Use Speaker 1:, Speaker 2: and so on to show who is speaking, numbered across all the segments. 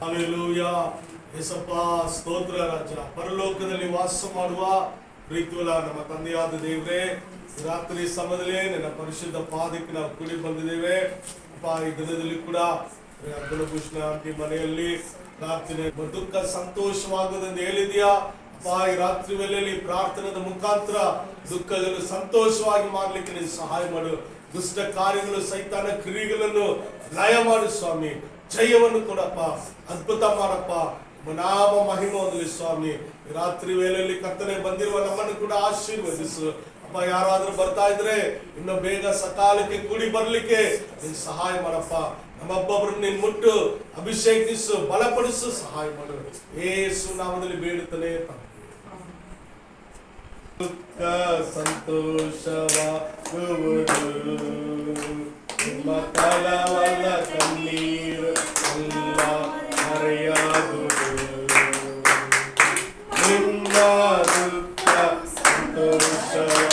Speaker 1: Hallelujah. Yesappa ಸ್ತೋತ್ರ ರಾಜ. ಪರಲೋಕದಲ್ಲಿ ವಾಸ ಮಾಡುವ ಪ್ರೀತಿಯುಳ್ಳ ನಮ್ಮ ತಂದೆಯಾದ ದೇವರೇ, ರಾತ್ರಿ ಸಮಯದಲ್ಲಿ ನನ್ನ ಪರಿಶುದ್ಧ ಪಾದಕ್ಕೆ ನಾವು ಕೂಡಿ ಬಂದಿದ್ದೇವೆ ಅಪ್ಪ. ಈ ದಿನದಲ್ಲಿ ಕೂಡ ಗುಣಭೂಷಣ ಆಂಟಿ ಮನೆಯಲ್ಲಿ ಪ್ರಾರ್ಥನೆ ದುಃಖ ಸಂತೋಷವಾಗುವುದೆಂದು ಹೇಳಿದ್ಯಾ ಅಪ್ಪ. ಈ ರಾತ್ರಿ ವೇಳೆಯಲ್ಲಿ ಪ್ರಾರ್ಥನೆದ ಮುಖಾಂತರ ದುಃಖಗಳು ಸಂತೋಷವಾಗಿ ಮಾಡ್ಲಿಕ್ಕೆ ನೀನು ಸಹಾಯ ಮಾಡು. ದುಷ್ಟ ಕಾರ್ಯಗಳು, ಸೈತಾನ ಕ್ರಿಯೆಗಳನ್ನು ಲಯ ಮಾಡು ಸ್ವಾಮಿ. ಜಯವನ್ನು ಕೊಡಪ್ಪ, ಅದ್ಭುತ ಮಾಡಪ್ಪ. ನಾಮ ಮಹಿಮೆ ಹೊಂದಲಿ ಸ್ವಾಮಿ. ರಾತ್ರಿ ವೇಳೆಯಲ್ಲಿ ಕರ್ತನೆ ಬಂದಿರುವ ನಮ್ಮನ್ನು ಕೂಡ ಆಶೀರ್ವದಿಸು ಅಪ್ಪ. ಯಾರಾದ್ರೂ ಬರ್ತಾ ಇದ್ರೆ ಇನ್ನು ಬೇಗ ಸಕಾಲಕ್ಕೆ ಕೂಡಿ ಬರ್ಲಿಕ್ಕೆ ನೀನ್ ಸಹಾಯ ಮಾಡಪ್ಪ. ನಮ್ಮೊಬ್ಬೊಬ್ಬರನ್ನು ನೀನ್ ಮುಟ್ಟು ಅಭಿಷೇಕಿಸು, ಬಲಪಡಿಸು, ಸಹಾಯ ಮಾಡು. ಯೇಸು ನಾಮದಲ್ಲಿ ಬೇಡುತ್ತಲೇ ದುಃಖ ಸಂತೋಷವಾಗುವುದು, ನಿಮ್ಮ ಕಳವಳ ಕಣ್ಣೀರು ಎಲ್ಲ ಮರೆಯಾಗುವುದು. ನಿಮ್ಮ ದುಃಖ ಸಂತೋಷವಾಗುವುದು,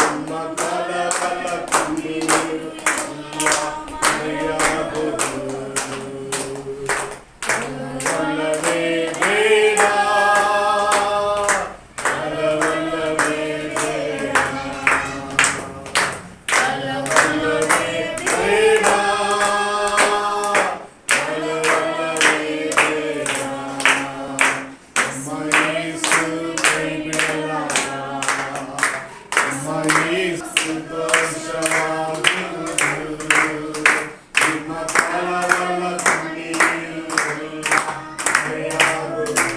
Speaker 1: ನಿಮ್ಮ ಕಳವಳ ಕಣ್ಣೀರು ಎಲ್ಲ ಮರೆಯಾಗುವುದು. ಕಳವಳವೇ ಬೇಡ, ಕಳವಳವೇ ಬೇಡ, ಕಳವಳವೇ ಬೇಡ, ಕಳವಳವೇ ಬೇಡ. ನಮ್ಮ ಯೇಸು ಕೈ ಬಿಡಲಾರ, ನಮ್ಮ ಯೇಸು ಸಂತೋಷವಾಗುವುದು, ನಿಮ್ಮ ಕಳವಳ ಕಣ್ಣೀರು ಎಲ್ಲ ಮರೆಯಾಗುವುದು.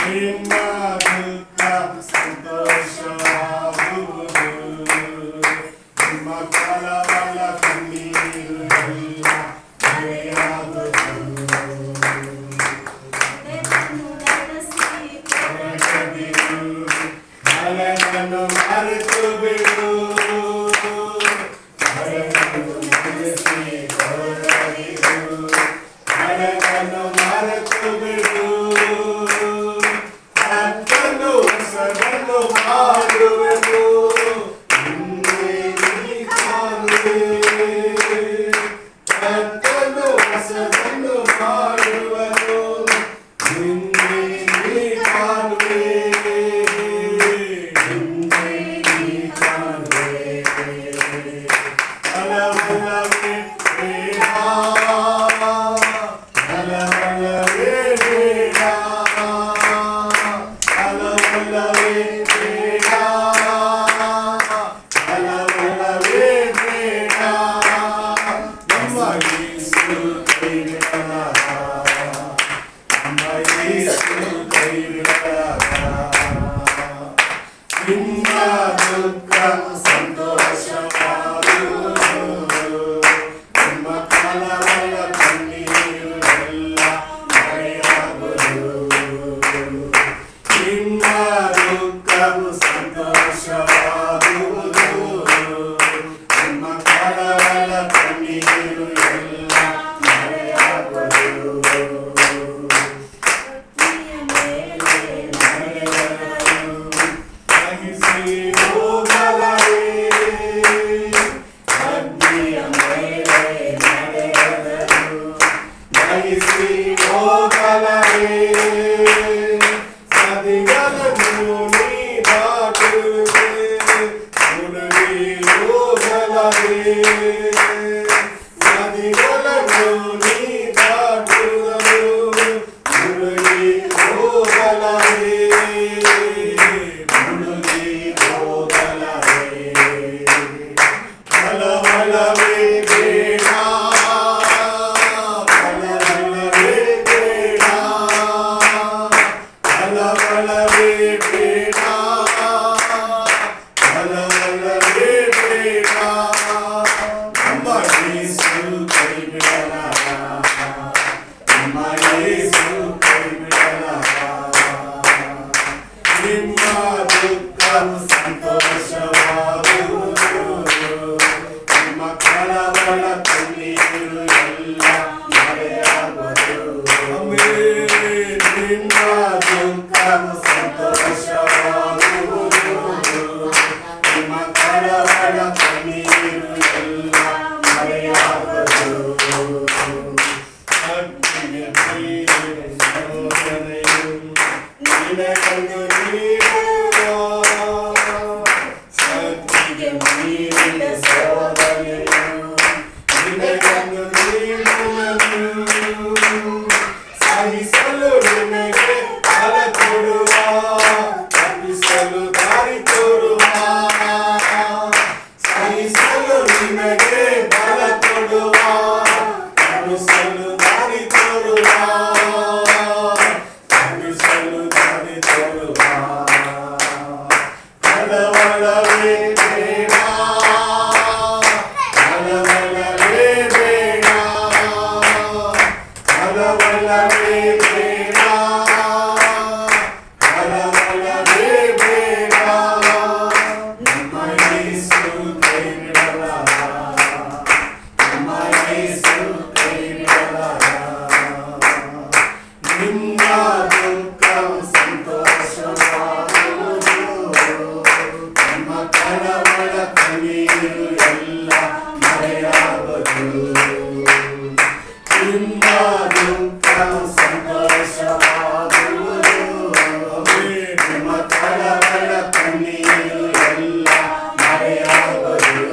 Speaker 1: ನಿಮ್ಮ ದುಃಖ ಸಂತೋಷವಾಗುವುದು, ನಿಮ್ಮ ಕಳವಳ ಕಣ್ಣೀರು ಎಲ್ಲ ಮರೆಯಾಗುವುದು. ಹೊರಗದಿರು, ಹಳೆಯನ್ನು ಮರೆತು ಬಿಡು, ಹಳೆಯನ್ನು ಮರೆಸಿ ಹೊರಗದಿರು, ಹಳೆಯನ್ನು ಮರೆತು ಬಿಡು. ಕರ್ತನು ಹೊಸದನ್ನು ಮಾಡುವೆನು, ನಿನ್ನೆ ನೀ ಕಾಣುವೆ. ಕರ್ತನು ಹೊಸದನ್ನು ಮಾಡುವನು, ನಿನ್ನೆ ನೀ ಕಾಣುವೆ, ನಿನ್ನೆ ನೀ ಕಾಣುವೆ. ಕಳವಳವೇ ಬೇಡ, ಕಳವಳವೇ ಬೇಡ, ಕಳವಳವೇ ಬೇಡ, ಕಳವಳವೇ ಬೇಡ. ನಮ್ಮ ಯೇಸು ಕೈ ಬಿಡಲಾರ, ನಮ್ಮ ಯೇಸು ಕೈ ಬಿಡಲಾರ. ನಿಮ್ಮ ದುಃಖ ಸಂತೋಷವಾಗುವುದು, ನಿಮ್ಮ ಕಳವಳ ಕಣ್ಣೀರು ಎಲ್ಲ ಮರೆಯಾಗುವುದು. ನಿಮ್ಮ ದುಃಖವು ಸಂತೋಷವಾಗುವುದು, ನಿಮ್ಮ ಕಳವಳ ಕಣ್ಣೀರು ಎಲ್ಲ ಮರೆಯಾಗುವುದು. ನಗಿಸಿ ಹೋಗಲವೇ, ಅಗ್ನಿಯ ಮೇಲೆ ನಡೆದರು, ನಗಿಸಿ ಹೋಗಲವೇ, ನದಿಗಳನ್ನು ನೀ ದಾಟುವೆ, ಮುಳುಗಿ ಹೋಗಲವೇ, ನದಿಗಳನ್ನು ನೀ ದಾಟುವರು, ಮುಳುಗಿ ಹೋಗಲವೇ, ಮುಳುಗಿ ಹೋಗಲವೇ. ಕಳವಳವೇ ಬೇಡ, ಕಳವಳವೇ ಬೇಡ, ಕಳವಳವೇ ಬೇಡ, ಕಳವಳವೇ ಬೇಡ. ನಮ್ಮ ಯೇಸು ಕೈ ಬಿಡಲಾರ, ನಮ್ಮ ಯೇಸು ಕೈ ಬಿಡಲಾರ. ನಿಮ್ಮ ದುಃಖ ಸಂತೋಷವಾಗುವುದು, ನಿಮ್ಮ ಕಳವಳ ಕಣ್ಣೀರು ಎಲ್ಲ ಮರೆಯಾಗುವುದು. ನಿಮ್ಮ ದುಃಖ ಸಂತೋಷವಾಗುವುದು, ನಿಮ್ಮ ಕಳವಳ ಕಣ್ಣೀರು ಕಣ್ಣೀರು ಎಲ್ಲ ಮರೆಯಾಗದು. ಅಗ್ನಿಗೆ ಮೀರಿದ ಶೋಧನೆಯು ನಿನಗೊಂದು ನೀಡುವ. ಅಗ್ನಿಗೆ ಮೀರಿದ ಶೋಧನೆಯು ನಿನಗೊಂದು ನೀಡುವನು. ಸಹಿಸಲು ನಿನಗೆ ಬಲ ಕೊಡುವ, ತಪ್ಪಿಸಲು ದಾರಿ ತೋರುವ. ಸಹಿಸಲು ನಿನಗೆ ಬಲ ಕೊಡುವ, ತಪ್ಪಿಸಲು ದಾರಿ ತೋರುವ. ತಪ್ಪಿಸಲು ದಾರಿ ತೋರುವ. ಕಳವಳವೇ ಬೇಡ, ಕಳವಳವೇ ಬೇಡ, ಕಳವಳವೇ ಬೇಡ, ಕಳವಳವೇ ಬೇಡ. ನಮ್ಮ ಯೇಸು ಕೈ ಬಿಡಲಾರ, ನಮ್ಮ ಯೇಸು ಕೈ ಬಿಡಲಾರ. ನಿನ್ನ ದುಃಖ ಸಂತೋಷವಾಗುವುದು, ನಮ್ಮ ಕಳವಳ ಕಣ್ಣೀರು ಎಲ್ಲ ಮರೆಯಾಗದು. ನಿನ್ನ ದುಃಖ ಸಂತೋಷವಾಗುವುದು, ನಿಮ್ಮ ಕಳವಳ ಕಣ್ಣೀರು ಎಲ್ಲ ಮರೆಯಾಗದು.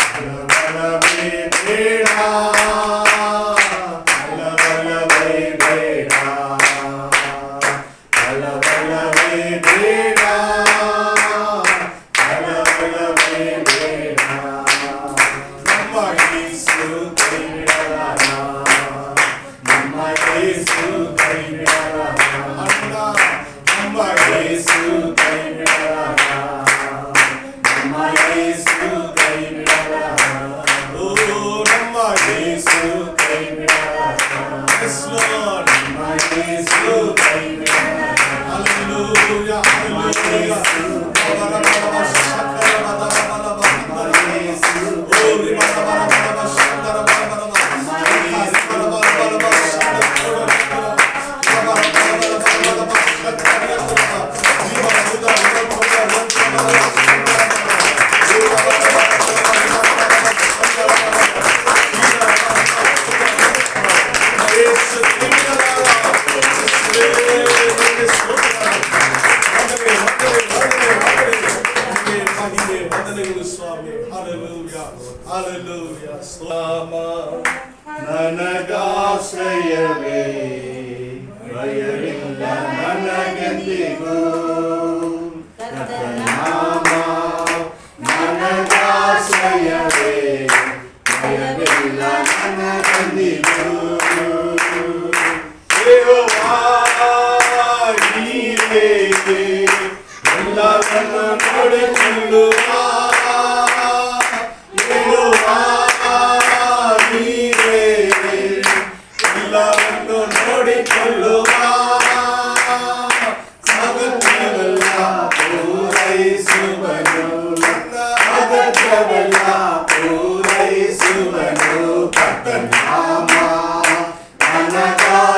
Speaker 1: ಕಳವಳವೇ ಬೇಡ, ಕಳವಳವೇ ಬೇಡ, ಕಳವಳವೇ ಬೇಡ, ಕಳವಳವೇ ಬೇಡ. ನಮ್ಮ ಯೇಸು ಕೈ ಬಿಡಲಾರ, ನಮ್ಮ ಯೇಸು ಕೈ ಬಿಡಲಾರ. ಅಣ್ಣ, ನಮ್ಮ ಯೇಸು ಕೈ ಬಿಡಲಾರ, ನಮ್ಮ ಯೇಸು ಕೈ ಬಿಡಲಾರ. ಓ ನಮ್ಮ ಯೇಸು ಕೈ ಬಿಡಲಾರ. Yes, Lord. ನಮ್ಮ ಯೇಸು ಕೈ ಬಿಡಲಾರ. Hallelujah, hallelujah. ಬರ ಬರ ಬರ ಶಂಕರ ಬರ ಬರ ಬರ ಬರ. ಓ ರಿ ಬರ ಬರ ಬರ ಬರ ಶಂಕರ ಬರ ಬರ ಬರ. ಬರ ಬರ ಬರ ಬರ ಶಂಕರ ಬರ ಬರ ಬರ. ಬರ ಬರ ಬರ ಬರ ಬರ ಬರ ಶಂಕರ ಬರ ಬರ. ಜೀವ ಸುಧ ಬರ ಬರ ಬರ ಬರ ಶಂಕರ ಬರ. ಓ ಬರ ಬರ ಬರ ಬರ ಶಂಕರ ಬರ ಬರ. ಯೇಸು ತಿನ್ನಲಾರ. ಯೇಸುವೇ ಸ್ತೋತ್ರ. ವಂದನೆಗಳು ಸ್ವಾಮಿ. Hallelujah, hallelujah. ನನಗಾಶ್ರಯವೇ, ಭಯವಿಲ್ಲ ನನಗೆಂದಿಗೂ. ಕರ್ತನಾಮ ನನಗಾಶ್ರಯವೇ, ಭಯವಿಲ್ಲ ನನಗೆಂದಿಗೂ. ಯೆಹೋವಾ ನೀನೇ ಎಲ್ಲವನ್ನೂ ನೋಡಿಕೊಳ್ಳುವ. ಯೆಹೋವಾ ನೀನೇ ಎಲ್ಲವನ್ನೂ ನೋಡಿಕೊಳ್ಳುವ. ಅಗತ್ಯವೆಲ್ಲ ಪೂರೈಸುವನು, ಅಗತ್ಯವೆಲ್ಲ ಪೂರೈಸುವನು. ಕರ್ತನಾಮ ನನಗಾಶ್ರಯವೇ,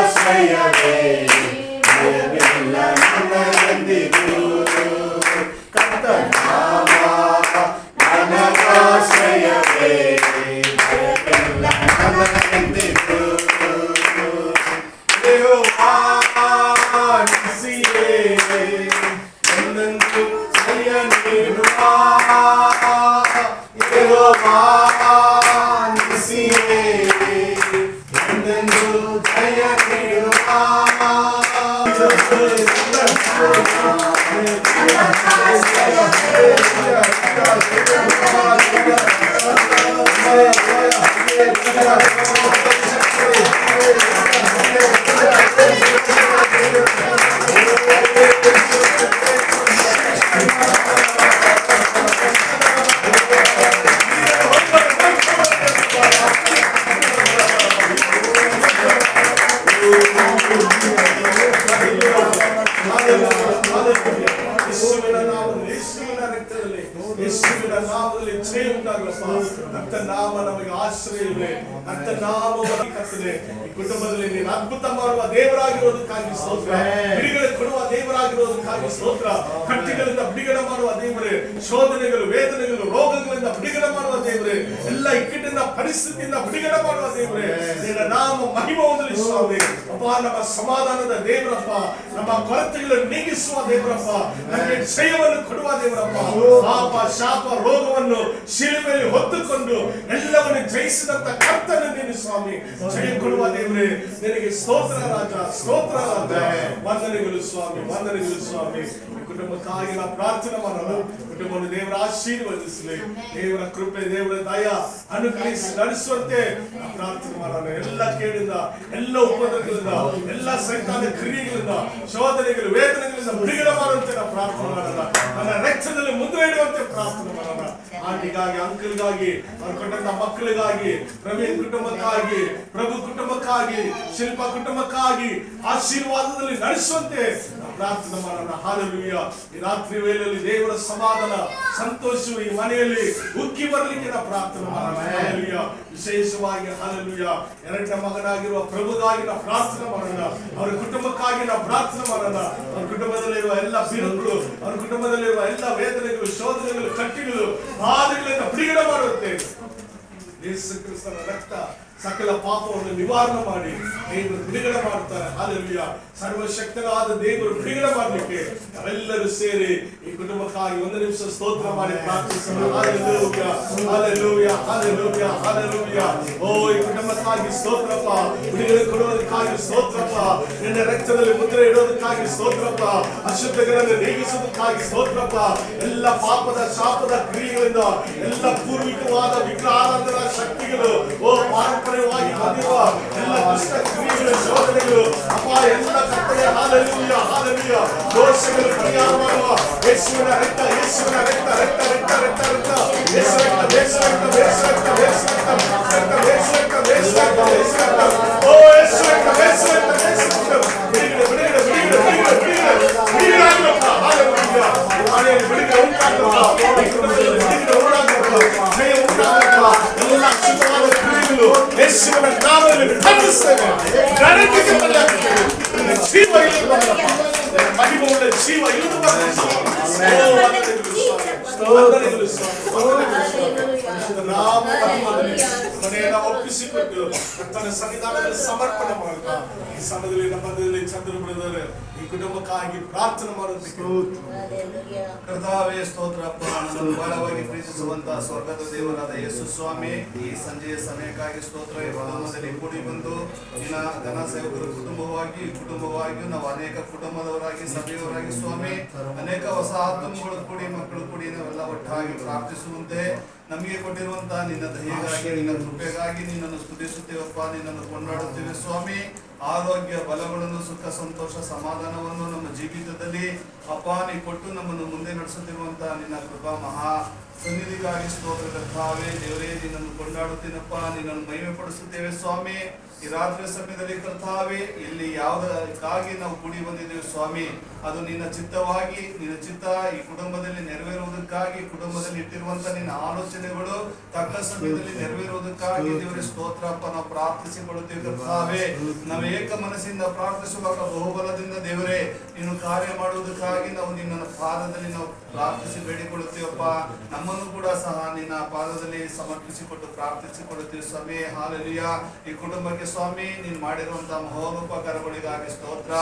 Speaker 1: ಸ್ತೋತ್ರಗಳಪ್ಪ. ಕರ್ತನ ನಾಮ ನಮಗೆ ಆಶ್ರಯವೇ, ಕರ್ತನ ನಾಮವನ್ನು ಕರ್ತನೆ ಈ ಕುಟುಂಬದಲ್ಲಿ ನೀನು ಅದ್ಭುತ ಮಾಡುವ ದೇವರಾಗಿರೋದಕ್ಕಾಗಿ ಸ್ತೋತ್ರ. ಬಿಡುಗಡೆ ಕೊಡುವ ದೇವರಾಗಿರೋದಕ್ಕಾಗಿ ಸ್ತೋತ್ರ. ಕಟ್ಟಿಗಳಿಂದ ಬಿಡುಗಡೆ ಮಾಡುವ ದೇವರೇ, ಶೋಧನೆಗಳು, ವೇದನೆಗಳು, ರೋಗಗಳಿಂದ ಬಿಡುಗಡೆ ಮಾಡುವ ದೇವರೇ, ಎಲ್ಲ ಇಕ್ಕಟ್ಟಿನ ಪರಿಸ್ಥಿತಿಯಿಂದ ಬಿಡುಗಡೆ ಮಾಡುವ ದೇವರೇ, ನಿನ್ನ ನಾಮ ಮಹಿಮೆ ಹೊಂದಲಿ ಸ್ವಾಮಿ. ಅಪ್ಪ, ನಮ್ಮ ಸಮಾಧಾನದ ದೇವರಪ್ಪ, ನಮ್ಮ ಕೊರತೆಗಳನ್ನು ನೀಗಿಸುವ ದೇವರಪ್ಪ, ನಮಗೆ ಜಯವನ್ನು ಕೊಡುವ ದೇವರಪ್ಪ. ಪಾಪ, ಶಾಪ, ರೋಗವನ್ನು ಶಿಲುಬೆಯಲ್ಲಿ ಹೊತ್ತುಕೊಂಡು ಎಲ್ಲವನ್ನು ಜಯಿಸಿದಂತ ಕರ್ತನ ನೀನು ಸ್ವಾಮಿ. ಜಯ ಕೊಡುವ ದೇವರೇ, ನಿನಗೆ ಸ್ತೋತ್ರ ರಾಜ, ಸ್ತೋತ್ರ ರಾಜ. ವಂದನೆಗಳು ಸ್ವಾಮಿ, ವಂದನೆಗಳು ಸ್ವಾಮಿ. ಕುಟುಂಬಕ್ಕಾಗಿ ನಾವು ಪ್ರಾರ್ಥನೆ ಮಾಡೋಣ. ಕುಟುಂಬವನ್ನು ದೇವರ ಆಶೀರ್ವದಿಸಲಿ. ದೇವರ ಕೃಪೆ, ದೇವರ ದಯ ಅನುಗ್ರಹಿಸಿ ನಡೆಸುವಂತೆ ನಾವು ಪ್ರಾರ್ಥನೆ ಮಾಡೋಣ. ಎಲ್ಲ ಕೇಳಿಂದ, ಎಲ್ಲ ಉಪದ್ರವಗಳಿಂದ, ಎಲ್ಲ ಸೈತಾನ ಕ್ರಿಯೆಗಳಿಂದ, ಶೋಧನೆಗಳು, ವೇದನೆಗಳಿಂದ ಬಿಡುಗಡೆ ಮಾಡುವಂತೆ ನಾವು ಪ್ರಾರ್ಥನೆ ಮಾಡೋಣ. ನನ್ನ ರಕ್ತದಲ್ಲಿ ಮುದ್ರೆ ಇಡುವಂತೆ ಪ್ರಾರ್ಥನೆ ಮಾಡೋಣ. ಆಂಟಿಗಾಗಿ, ಅಂಕಲ್ಗಾಗಿ, ಅವ್ರು ಕೊಟ್ಟಂತ ಮಕ್ಕಳಿಗಾಗಿ, ಪ್ರವೀಣ್ ಕುಟುಂಬಕ್ಕಾಗಿ, ಪ್ರಭು ಕುಟುಂಬಕ್ಕಾಗಿ, ಶಿಲ್ಪ ಕುಟುಂಬಕ್ಕಾಗಿ ಆಶೀರ್ವಾದದಲ್ಲಿ ನಡೆಸುವಂತೆ ಪ್ರಾರ್ಥನೆ ಮಾಡೋಣ. ಹಾಲೆಲೂಯ. ಈ ರಾತ್ರಿ ವೇಳೆಯಲ್ಲಿ ದೇವರ ಸಮಾಧಾನ, ಸಂತೋಷವು ಈ ಮನೆಯಲ್ಲಿ ಉಕ್ಕಿ ಬರಲಿಕ್ಕೆ ನಾವು ಪ್ರಾರ್ಥನೆ ಮಾಡೋಣ. ಹಾಲೆಲೂಯ. ವಿಶೇಷವಾಗಿ ಹಾಲೆಲೂಯ, ಎರಡನೇ ಮಗನಾಗಿರುವ ಪ್ರಭುಗಾಗಿ ನಾವು ಪ್ರಾರ್ಥನೆ ಮಾಡೋಣ. ಅವರ ಕುಟುಂಬಕ್ಕಾಗಿ ನಾವು ಪ್ರಾರ್ಥನೆ ಮಾಡೋಣ. ಅವ್ರ ಕುಟುಂಬದಲ್ಲಿರುವ ಎಲ್ಲ ಬಿರುಕುಗಳು, ಅವ್ರ ಕುಟುಂಬದಲ್ಲಿರುವ ಎಲ್ಲ ವೇದನೆಗಳು, ಶೋಧನೆಗಳು, ಕಟ್ಟಿಗಳು, ಬಾಧೆಗಳಿಂದ ಬಿಡುಗಡೆ ಮಾಡುತ್ತೆ. ಯೇಸು ಕ್ರಿಸ್ತನ ರಕ್ತ ಸಕಲ ಪಾಪವನ್ನು ನಿವಾರಣೆ ಮಾಡಿ ದೇವರು ಬಿಡುಗಡೆ ಮಾಡುತ್ತಾರೆ. ಹಾಲೆಲೂಯ. ಸರ್ವಶಕ್ತನಾದ ದೇವರು ಬಿಡುಗಡೆ ಮಾಡಲಿಕ್ಕೆ ನಾವೆಲ್ಲರೂ ಸೇರಿ ಈ ಕುಟುಂಬಕ್ಕಾಗಿ ಒಂದು ನಿಮಿಷ ಸ್ತೋತ್ರ ಮಾಡಿ ಪ್ರಾರ್ಥಿಸೋಣ. Hallelujah, hallelujah, hallelujah, hallelujah. ಓ, ಈ ಕುಟುಂಬಕ್ಕಾಗಿ ಸ್ತೋತ್ರಪ್ಪ, ಬಿಡುಗಡೆ ಕೊಡುವುದಕ್ಕಾಗಿ ಸ್ತೋತ್ರಪ್ಪ, ನಿನ್ನ ರಕ್ತದಲ್ಲಿ ಮುದ್ರೆ ಇಡೋದಕ್ಕಾಗಿ ಸ್ತೋತ್ರಪ್ಪ, ಅಶುದ್ಧಗಳನ್ನು ನೀಗಿಸೋದಕ್ಕಾಗಿ ಸ್ತೋತ್ರಪ್ಪ. ಎಲ್ಲ ಪಾಪದ, ಶಾಪದ ಕ್ರಿಯೆಗಳಿಂದ, ಎಲ್ಲ ಪೂರ್ವಿಕವಾದ ವಿಗ್ರಹಾರಾಧನಾ ಶಕ್ತಿಗಳು, ಓ ಪಾರಂಪರ್ಯವಾಗಿ ಬಂದಿರುವ ಎಲ್ಲ ದುಷ್ಟ ಕ್ರಿಯೆಗಳು, ಶೋಧನೆಗಳು, ಅಪ್ಪ ಎಲ್ಲ ಕರ್ತವ್ಯ, ಹಾಲೆಲೂಯ, ಹಾಲೆಲೂಯ, ದೋಷಗಳು ಪರಿಹಾರ ಮಾಡುವ ಯೇಸುವಿನ ರಕ್ತ, ಯೇಸುವಿನ ರಕ್ತ, ರಕ್ತ, ರಕ್ತ, ರಕ್ತ, ರಕ್ತ, ಯೇಸು ರಕ್ತ, ಯೇಸು ರಕ್ತ, ಯೇಸು ರಕ್ತ, ಯೇಸು ರಕ್ತ, ಯೇಸು ರಕ್ತ, ಯೇಸು ರಕ್ತ, ಯೇಸು ರಕ್ತ, ಓ ಯೇಸು ರಕ್ತ, ಯೇಸು ರಕ್ತ, ಯೇಸು ರಕ್ತ. ಬಿಡುಗಡೆ, ಬಿಡುಗಡೆ, ಬಿಡುಗಡೆ, ಬಿಡುಗಡೆ, ಬಿಡುಗಡೆ, ಬಿಡುಗಡೆ ಆಗಲಪ್ಪ. ಹಾಲೆಲೂಯ. ಮನೆಯಲ್ಲಿ ಬಿಡುಗಡೆ ಉಂಟಾಗಲಪ್ಪ, ಈ ಕುಟುಂಬದಲ್ಲಿ ಬಿಡುಗಡೆ ಉಂಟಾಗಲಪ್ಪ, ಜಯ ಉಂಟಾಗಲಪ್ಪ. ಎಲ್ಲ ಅಶುದ್ಧವಾದ ಕ್ರಿಯೆಗಳು ಯೇಸುವಿನ ನಾಮದಲ್ಲಿ ಖಂಡಿಸ್ತೇವೆ. ನರಕಕ್ಕೆ ಬಲಿಯಾಗುತ್ತೇವೆ. ಜೀವ ಇಳಿದು ಬರಲಪ್ಪ, ಮಹಿಮೆಯುಳ್ಳ ಜೀವ ಇಳಿದು ಬರಲಿ ಸ್ವಾಮಿ. ಓ, ವಂದನೆಗಳು ಸ್ವಾಮಿ, ವಂದನೆಗಳು ಸ್ವಾಮಿ, ವಂದನೆಗಳು ಸ್ವಾಮಿ. ನಾಮ ಮಹಿಮೆಯಲ್ಲಿ ಮನೆಯನ್ನು ಒಪ್ಪಿಸಿಕೊಟ್ಟು ಕರ್ತನ ಸನ್ನಿಧಾನದಲ್ಲಿ ಸಮರ್ಪಣೆ ಮಾಡುತ್ತಾ ಈ ಸಮಯದಲ್ಲಿ ನಮ್ಮ ಮಧ್ಯದಲ್ಲಿ ಚಂದ್ರ ಬಿಡಿದರೆ ಈ ಕುಟುಂಬಕ್ಕಾಗಿ ಪ್ರಾರ್ಥನೆ ಮಾಡುವುದಕ್ಕೆ
Speaker 2: ಕರ್ತಾವೇ ಸ್ತೋತ್ರಪ್ಪ. ನಮ್ಮನ್ನು ಬಹಳವಾಗಿ ಪ್ರೀತಿಸುವಂತಹ ಸ್ವರ್ಗದ ದೇವರಾದ ಯೇಸು ಸ್ವಾಮಿ, ಈ ಸಂಜೆಯ ಸಮಯಕ್ಕಾಗಿ ಸ್ತೋತ್ರ. ಈ ಕುಟುಂಬದಲ್ಲಿ ಕೂಡಿ ಬಂದು ನಿನ್ನ ಘನ ಸೇವಕರ ಕುಟುಂಬವಾಗಿ ನಾವು ಅನೇಕ ಕುಟುಂಬದವರಾಗಿ, ಸಭೆಯವರಾಗಿ ಸ್ವಾಮಿ, ಅನೇಕ ಹೊಸ ಆತ್ಮಗಳು ಕೂಡಿ, ಮಕ್ಕಳು ಕೂಡಿ ನಾವೆಲ್ಲ ಒಟ್ಟಾಗಿ ಪ್ರಾರ್ಥಿಸುವಂತೆ ನಮಗೆ ಕೊಟ್ಟಿರುವಂತಹ ನಿನ್ನ ದಯೆಗಾಗಿ, ನಿನ್ನ ಕೃಪೆಗಾಗಿ ನಿನ್ನನ್ನು ಸ್ತುತಿಸುತ್ತೇವಪ್ಪ, ನಿನ್ನನ್ನು ಕೊಂಡಾಡುತ್ತೇವೆ ಸ್ವಾಮಿ. ಆರೋಗ್ಯ, ಬಲಗಳನ್ನು, ಸುಖ, ಸಂತೋಷ, ಸಮಾಧಾನವನ್ನು ನಮ್ಮ ಜೀವಿತದಲ್ಲಿ ಅಪ್ಪ ನೀ ಕೊಟ್ಟು ನಮ್ಮನ್ನು ಮುಂದೆ ನಡೆಸುತ್ತಿರುವಂತಹ ನಿನ್ನ ಕೃಪಾ ಮಹಾ ಸನ್ನಿಧಿಗಾಗಿ ಸ್ತೋತ್ರ ಕರ್ತಾವೇ. ದೇವರೇ, ನಿನ್ನನ್ನು ಕೊಂಡಾಡುತ್ತೀನಪ್ಪ, ನಿನ್ನನ್ನು ಮಹಿಮೆ ಪಡಿಸುತ್ತೇವೆ ಸ್ವಾಮಿ. ಈ ರಾತ್ರಿ ಸಮಯದಲ್ಲಿ ಕರ್ತಾವೇ, ಇಲ್ಲಿ ಯಾವುದಕ್ಕಾಗಿ ನಾವು ಕೂಡಿ ಬಂದಿದ್ದೇವೆ ಸ್ವಾಮಿ, ಅದು ನಿನ್ನ ಚಿತ್ತವಾಗಿ, ನಿನ್ನ ಚಿತ್ತ ಈ ಕುಟುಂಬದಲ್ಲಿ ನೆರವೇರುವುದಕ್ಕಾಗಿ, ಕುಟುಂಬದಲ್ಲಿ ಇಟ್ಟಿರುವಂತ ನಿನ್ನ ಆಲೋಚನೆಗಳು ತಕ್ಕ ಸಮಯದಲ್ಲಿ ನೆರವೇರುವುದಕ್ಕಾಗಿ ದೇವರೇ ಸ್ತೋತ್ರಪ್ಪ, ನಾವು ಪ್ರಾರ್ಥಿಸಿಕೊಳ್ಳುತ್ತೇವೆ ಕರ್ತಾವೇ. ನಾವು ಏಕ ಮನಸ್ಸಿಂದ ಪ್ರಾರ್ಥಿಸುವಾಗ ಬಹುಬಲದಿಂದ ದೇವರೇ ನೀನು ಕಾರ್ಯ ಮಾಡುವುದಕ್ಕಾಗಿ ನಾವು ನಿನ್ನ ಪಾದದಲ್ಲಿ ನಾವು ಪ್ರಾರ್ಥಿಸಿ ಬೇಡಿಕೊಳ್ಳುತ್ತೇವಪ್ಪ. ನಮ್ಮನ್ನು ಕೂಡ ಸಹ ನಿನ್ನ ಪಾದದಲ್ಲಿ ಸಮರ್ಪಿಸಿಕೊಟ್ಟು ಪ್ರಾರ್ಥಿಸಿಕೊಳ್ಳುತ್ತೇವೆ ಸ್ವಾಮಿ. ಹಾಲೆಲೂಯ. ಈ ಕುಟುಂಬಕ್ಕೆ ಸ್ವಾಮಿ ನೀನು ಮಾಡಿರುವಂತಹ ಮಹೋಪಕಾರಗಳಿಗಾಗಿ ಸ್ತೋತ್ರ.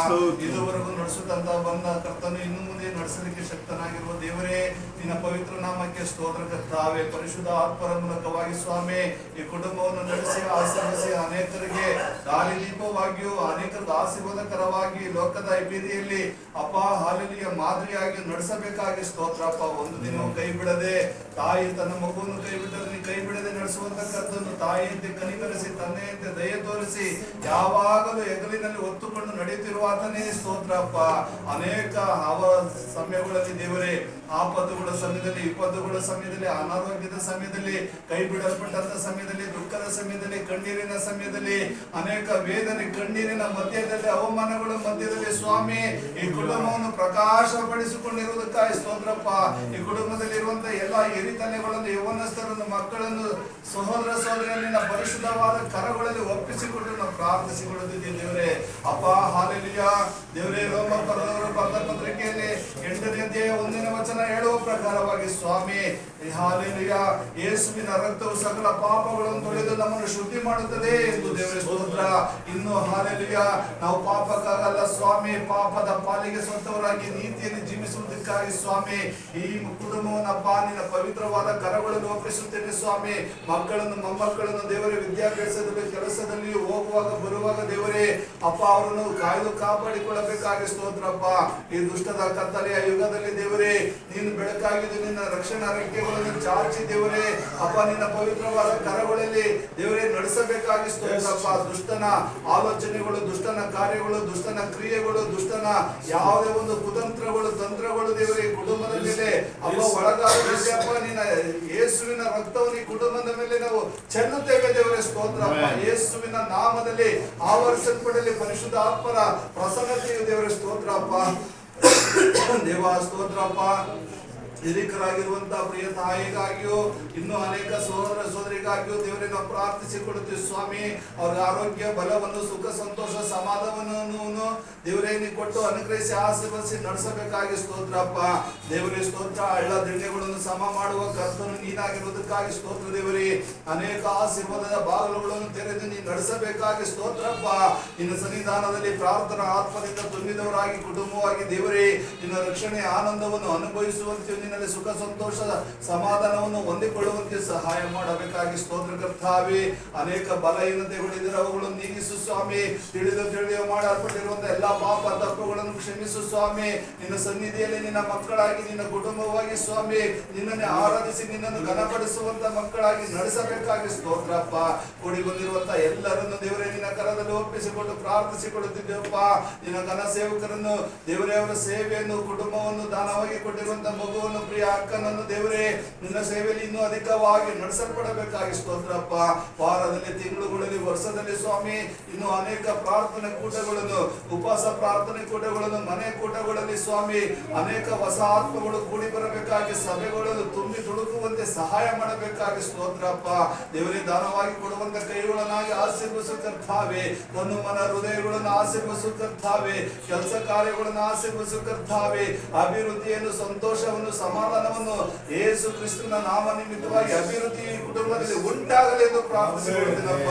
Speaker 2: ಇದುವರೆಗೂ ನಡೆಸುತ್ತಂತ ಬಂದ ಕರ್ತನು ಇನ್ನು ಮುಂದೆ ನಡೆಸಲಿಕ್ಕೆ ಶಕ್ತನಾಗಿರುವ ದೇವರೇ, ನಿನ್ನ ಪವಿತ್ರ ನಾಮಕ್ಕೆ ಸ್ತೋತ್ರ ಕರ್ತಾವೇ. ಪರಿಶುದ್ಧ ಆತ್ಮರ ಮೂಲಕವಾಗಿ ಸ್ವಾಮಿ ಈ ಕುಟುಂಬವನ್ನು ನಡೆಸಿ ಆಶೀರ್ವದಿಸಿ ಅನೇಕರಿಗೆ ದಾರಿ ದೀಪವಾಗಿಯೂ ಅನೇಕರಿಗೆ ಆಶೀರ್ವಾದಕರವಾಗಿ ಲೋಕದ ಬೀದಿಯಲ್ಲಿ ಅಪ್ಪ ಹಾಲೆಲೂಯ ಮಾದರಿಯಾಗಿ ನಡೆಸಬೇಕಾಗಿ ಸ್ತೋತ್ರಪ್ಪ. ಒಂದು ದಿನ ಕೈ ಬಿಡದೆ ತಾಯಿ ತನ್ನ ಮಗುವನ್ನು ಕೈ ಬಿಟ್ಟರೆ ನೀ ಕೈ ಬಿಡದೆ ನಡೆಸ ನಡೆಸುವಂತ ಕರ್ತನು ತಾಯಿಯಂತೆ ಕನಿಕರಿಸಿ ತಂದೆಯಂತೆ ದಯೆ ತೋರಿಸಿ ಯಾವಾಗಲೂ ಹೆಗಲಿನಲ್ಲಿ ಹೊತ್ತುಕೊಂಡು ನಡೆಯುತ್ತಿರುವ ಆತನೇ ಸ್ತೋತ್ರಪ್ಪ. ಅನೇಕ ಸಮಯಗಳಲ್ಲಿ ದೇವರೇ, ಆಪತ್ತುಗಳ ಸಮಯದಲ್ಲಿ, ವಿಪತ್ತುಗಳ ಸಮಯದಲ್ಲಿ, ಅನಾರೋಗ್ಯದ ಸಮಯದಲ್ಲಿ, ಕೈ ಬಿಡಲ್ಪಟ್ಟಂತ ಸಮಯದಲ್ಲಿ, ದುಃಖದ ಸಮಯದಲ್ಲಿ, ಕಣ್ಣೀರಿನ ಸಮಯದಲ್ಲಿ, ಅನೇಕ ವೇದನೆ, ಕಣ್ಣೀರಿನ ಮಧ್ಯದಲ್ಲಿ, ಅವಮಾನಗಳ ಮಧ್ಯದಲ್ಲಿ ಸ್ವಾಮಿ ಈ ಕುಟುಂಬವನ್ನು ಪ್ರಕಾಶಪಡಿಸಿಕೊಂಡಿರುವುದಕ್ಕಾಗಿ ಸ್ತೋತ್ರಪ್ಪ. ಈ ಕುಟುಂಬದಲ್ಲಿ ಇರುವಂತಹ ಎಲ್ಲ ಹಿರಿತನೆಗಳನ್ನು, ಯೌವನಸ್ಥರನ್ನು, ಮಕ್ಕಳನ್ನು, ಸಹೋದರ ಸಹೋದರಿಯನ್ನ ಪರಿಶುದ್ಧವಾದ ಕರಗಳಲ್ಲಿ ಒಪ್ಪಿಸಿಕೊಂಡು ನಾವು ಪ್ರಾರ್ಥಿಸಿಕೊಳ್ಳುತ್ತಿದ್ದೇವೆ ದೇವರೇ. ಅಪ್ಪ ಹಾಲೆಲೂಯಾ. ದೇವರೇ, ರೋಮಪರದವರು ಬರೆದ ಪತ್ರಿಕೆಯಲ್ಲಿ 8ನೇ ಅಧ್ಯಾಯ 1ನೇ ವಚನ ಹೇಳುವ ಪ್ರಕಾರವಾಗಿ ಸ್ವಾಮಿ ಹಾಲೆಲೂಯಾ, ಯೇಸುವಿನ ರಕ್ತವು ಸಕಲ ಪಾಪಗಳನ್ನು ತೊಳೆದು ನಮ್ಮನ್ನು ಶುದ್ಧಿ ಮಾಡುತ್ತದೆ ಎಂದು ದೇವರೇ ಸ್ತೋತ್ರ. ಇನ್ನು ಹಾಲೆಲೂಯಾ, ನಾವು ಪಾಪಕ್ಕಾಗಲ್ಲ ಸ್ವಾಮಿ, ಪಾಪದ ಪಾಲಿಗೆ ಸ್ವಂತವರಾಗಿ ನೀತಿಯಲ್ಲಿ ಜೀವಿಸುವುದಕ್ಕಾಗಿ ಸ್ವಾಮಿ ಈ ಕುಟುಂಬವನ್ನಪ್ಪ ನಿನ್ನ ಪವಿತ್ರವಾದ ಕರಗಳನ್ನು ಒಪ್ಪಿಸುತ್ತೇನೆ ಸ್ವಾಮಿ. ಮಕ್ಕಳನ್ನು, ಮೊಮ್ಮಕ್ಕಳನ್ನು ದೇವರೇ ವಿದ್ಯಾಭ್ಯಾಸದಲ್ಲಿ, ಕೆಲಸದಲ್ಲಿ ಹೋಗುವಾಗ ಬರುವಾಗ ದೇವರೇ ಅಪ್ಪ ಅವರನ್ನು ಕಾಯ್ದು ಕಾಪಾಡಿಕೊಳ್ಳಬೇಕಾಗಿ ಸ್ತೋತ್ರಪ್ಪ. ಈ ದುಷ್ಟದ ಕತ್ತಲೆಯ ಯುಗದಲ್ಲಿ ದೇವರೇ ನೀನು ಬೆಳಕಾಗಿದ್ದು ನಿನ್ನ ರಕ್ಷಣಾ ರೆಕ್ಕೆಗಳನ್ನು ಚಾಚಿ ದೇವರೇ ಅಪ್ಪ ನಿನ್ನ ಪವಿತ್ರವಾದ ಕರಗಳಲ್ಲಿ ದೇವರೇ ನಡೆಸಬೇಕಾಗಿ ಸ್ತೋತ್ರಪ್ಪ. ದುಷ್ಟನ ಆಲೋಚನೆಗಳು, ದುಷ್ಟನ ಕಾರ್ಯಗಳು, ದುಷ್ಟನ ಕ್ರಿಯೆಗಳು, ದುಷ್ಟನ ಯಾವುದೇ ಒಂದು ಕುತಂತ್ರಗಳು, ತಂತ್ರಗಳು ದೇವರೇ ಕುಟುಂಬದ ಮೇಲೆ ಅಪ್ಪ ಒಳಗಾಗಪ್ಪ. ನಿನ್ನ ಯೇಸುವಿನ ರಕ್ತವನ್ನು ಈ ಕುಟುಂಬದ ಮೇಲೆ ನಾವು ಚೆಲ್ಲುತ್ತೇವೆ ದೇವರೇ ಸ್ತೋತ್ರಪ್ಪ. ಯೇಸುವಿನ ನಾಮದಲ್ಲಿ ಆವರಿಸಲ್ಪಡಲಿ ಪರಿಶುದ್ಧ ಆತ್ಮರ ಪ್ರಸನ್ನತೆಯು ದೇವರೇ ಸ್ತೋತ್ರಪ್ಪ. ದೇವ ಸ್ತೋತ್ರಪ್ಪ. ಹಿರಿಕರಾಗಿರುವಂತಹ ಪ್ರಿಯ ತಾಯಿಗಾಗಿಯೂ ಇನ್ನೂ ಅನೇಕ ಸಹೋದರ ಸಹೋದರಿಗಾಗಿಯೂ ದೇವರೇ ನಾವು ಪ್ರಾರ್ಥಿಸಿಕೊಡುತ್ತೀವಿ ಸ್ವಾಮಿ. ಅವ್ರ ಆರೋಗ್ಯ, ಬಲವನ್ನು, ಸುಖ, ಸಂತೋಷ, ಸಮಾಧಾನವನ್ನು ದೇವರೇ ನೀ ಕೊಟ್ಟು ಅನುಗ್ರಹಿಸಿ ಆಶೀರ್ವದಿಸಿ ನಡೆಸಬೇಕಾಗಿ ಸ್ತೋತ್ರಪ್ಪ. ದೇವರೇ ಸ್ತೋತ್ರ. ಹಳ್ಳ ದಿಣ್ಣೆಗಳನ್ನು ಸಮ ಮಾಡುವ ಕರ್ತನು ನೀನಾಗಿರುವುದಕ್ಕಾಗಿ ಸ್ತೋತ್ರ ದೇವರೇ. ಅನೇಕ ಆಶೀರ್ವಾದದ ಬಾಗಿಲುಗಳನ್ನು ತೆರೆದು ನೀನು ನಡೆಸಬೇಕಾಗಿ ಸ್ತೋತ್ರಪ್ಪ. ನಿನ್ನ ಸನ್ನಿಧಾನದಲ್ಲಿ ಪ್ರಾರ್ಥನಾ ಆತ್ಮದಿಂದ ತುಂಬಿದವರಾಗಿ ಕುಟುಂಬವಾಗಿ ದೇವರೇ ನಿನ್ನ ರಕ್ಷಣೆ ಆನಂದವನ್ನು ಅನುಭವಿಸುವಂತೆ, ನಿನ್ನಲ್ಲಿ ಸುಖ ಸಂತೋಷ ಸಮಾಧಾನವನ್ನು ಹೊಂದಿಕೊಳ್ಳುವಂತೆ ಸಹಾಯ ಮಾಡಬೇಕಾಗಿ ಸ್ತೋತ್ರ ಕರ್ತಾವೆ. ಅನೇಕ ಬಲಹೀನತೆಗಳಿದ್ದರೆ ಅವುಗಳನ್ನು ನೀಗಿಸು ಸ್ವಾಮಿ. ತಿಳಿದು ಮಾಡಲ್ಪಟ್ಟಿರುವಂತಹ ಎಲ್ಲಾ ಪಾಪ ತಪ್ಪುಗಳನ್ನು ಕ್ಷಮಿಸು ಸ್ವಾಮಿ. ನಿನ್ನ ಸನ್ನಿಧಿಯಲ್ಲಿ ನಿನ್ನ ಮಕ್ಕಳಾಗಿ, ನಿನ್ನ ಕುಟುಂಬವಾಗಿ ಸ್ವಾಮಿ ನಿನ್ನನ್ನೇ ಆರಾಧಿಸಿ ನಿನ್ನನ್ನು ಘನಪಡಿಸುವಂತ ಮಕ್ಕಳಾಗಿ ನಡೆಸಬೇಕಾಗಿ ಸ್ತೋತ್ರಪ್ಪ. ಕೂಡಿ ಬಂದಿರುವಂತಹ ಎಲ್ಲರನ್ನು ದೇವರೇ ನಿನ್ನ ಕರದಲ್ಲಿ ಒಪ್ಪಿಸಿಕೊಂಡು ಪ್ರಾರ್ಥಿಸಿಕೊಳ್ಳುತ್ತಿದ್ದೇವಪ್ಪ. ನಿನ್ನ ಘನ ಸೇವಕರನ್ನು ದೇವರೇ, ಅವರ ಸೇವೆಯನ್ನು, ಕುಟುಂಬವನ್ನು ದಾನವಾಗಿ ಕೊಟ್ಟಿರುವಂತಹ ಮಗುವನ್ನು, ಪ್ರಿಯ ಅಕ್ಕನನ್ನು ದೇವರೇ ನಿನ್ನ ಸೇವೆಯಲ್ಲಿ ಇನ್ನೂ ಅಧಿಕವಾಗಿ ನಡೆಸಲ್ಪಡಬೇಕಾಗಿ ಸ್ತೋತ್ರಪ್ಪ. ವಾರದಲ್ಲಿ, ತಿಂಗಳುಗಳಲ್ಲಿ, ವರ್ಷದಲ್ಲಿ ಸ್ವಾಮಿ ಇನ್ನು ಅನೇಕ ಪ್ರಾರ್ಥನೆ ಕೂಟಗಳನ್ನು, ಉಪವಾಸ ಪ್ರಾರ್ಥನೆ ಕೂಟಗಳನ್ನು, ಮನೆ ಕೂಟಗಳಲ್ಲಿ ಸ್ವಾಮಿ ಅನೇಕ ಹೊಸ ಆತ್ಮಗಳು ಕೂಡಿ ಬರಬೇಕಾಗಿ, ಸಭೆಗಳನ್ನು ತುಂಬಿ ತುಳುಕುವಂತೆ ಸಹಾಯ ಮಾಡಬೇಕಾಗಿ ಸ್ತೋತ್ರಪ್ಪ. ದೇವರೇ ದಾನವಾಗಿ ಕೊಡುವಂತ ಕೈಗಳನ್ನಾಗಿ ಆಶೀರ್ವಸು ಕರ್ತಾವೆ. ತನ್ನ ಮನ ಹೃದಯಗಳನ್ನು ಆಶೀರ್ವಸು ಕರ್ತಾವೆ. ಕೆಲಸ ಕಾರ್ಯಗಳನ್ನು ಆಶೀರ್ವಸು ಕರ್ತಾವೆ. ಅಭಿವೃದ್ಧಿಯನ್ನು, ಸಂತೋಷವನ್ನು, ಸಮಾಧಾನವನ್ನು ಯೇಸು ಕ್ರಿಸ್ತನ ನಾಮ ನಿಮಿತ್ತವಾಗಿ ಅಭಿವೃದ್ಧಿ ಕುಟುಂಬದಲ್ಲಿ ಉಂಟಾಗಲಿ ಎಂದು ಪ್ರಾರ್ಥಿಸಿಕೊಳ್ಳುತ್ತೇನಪ್ಪ.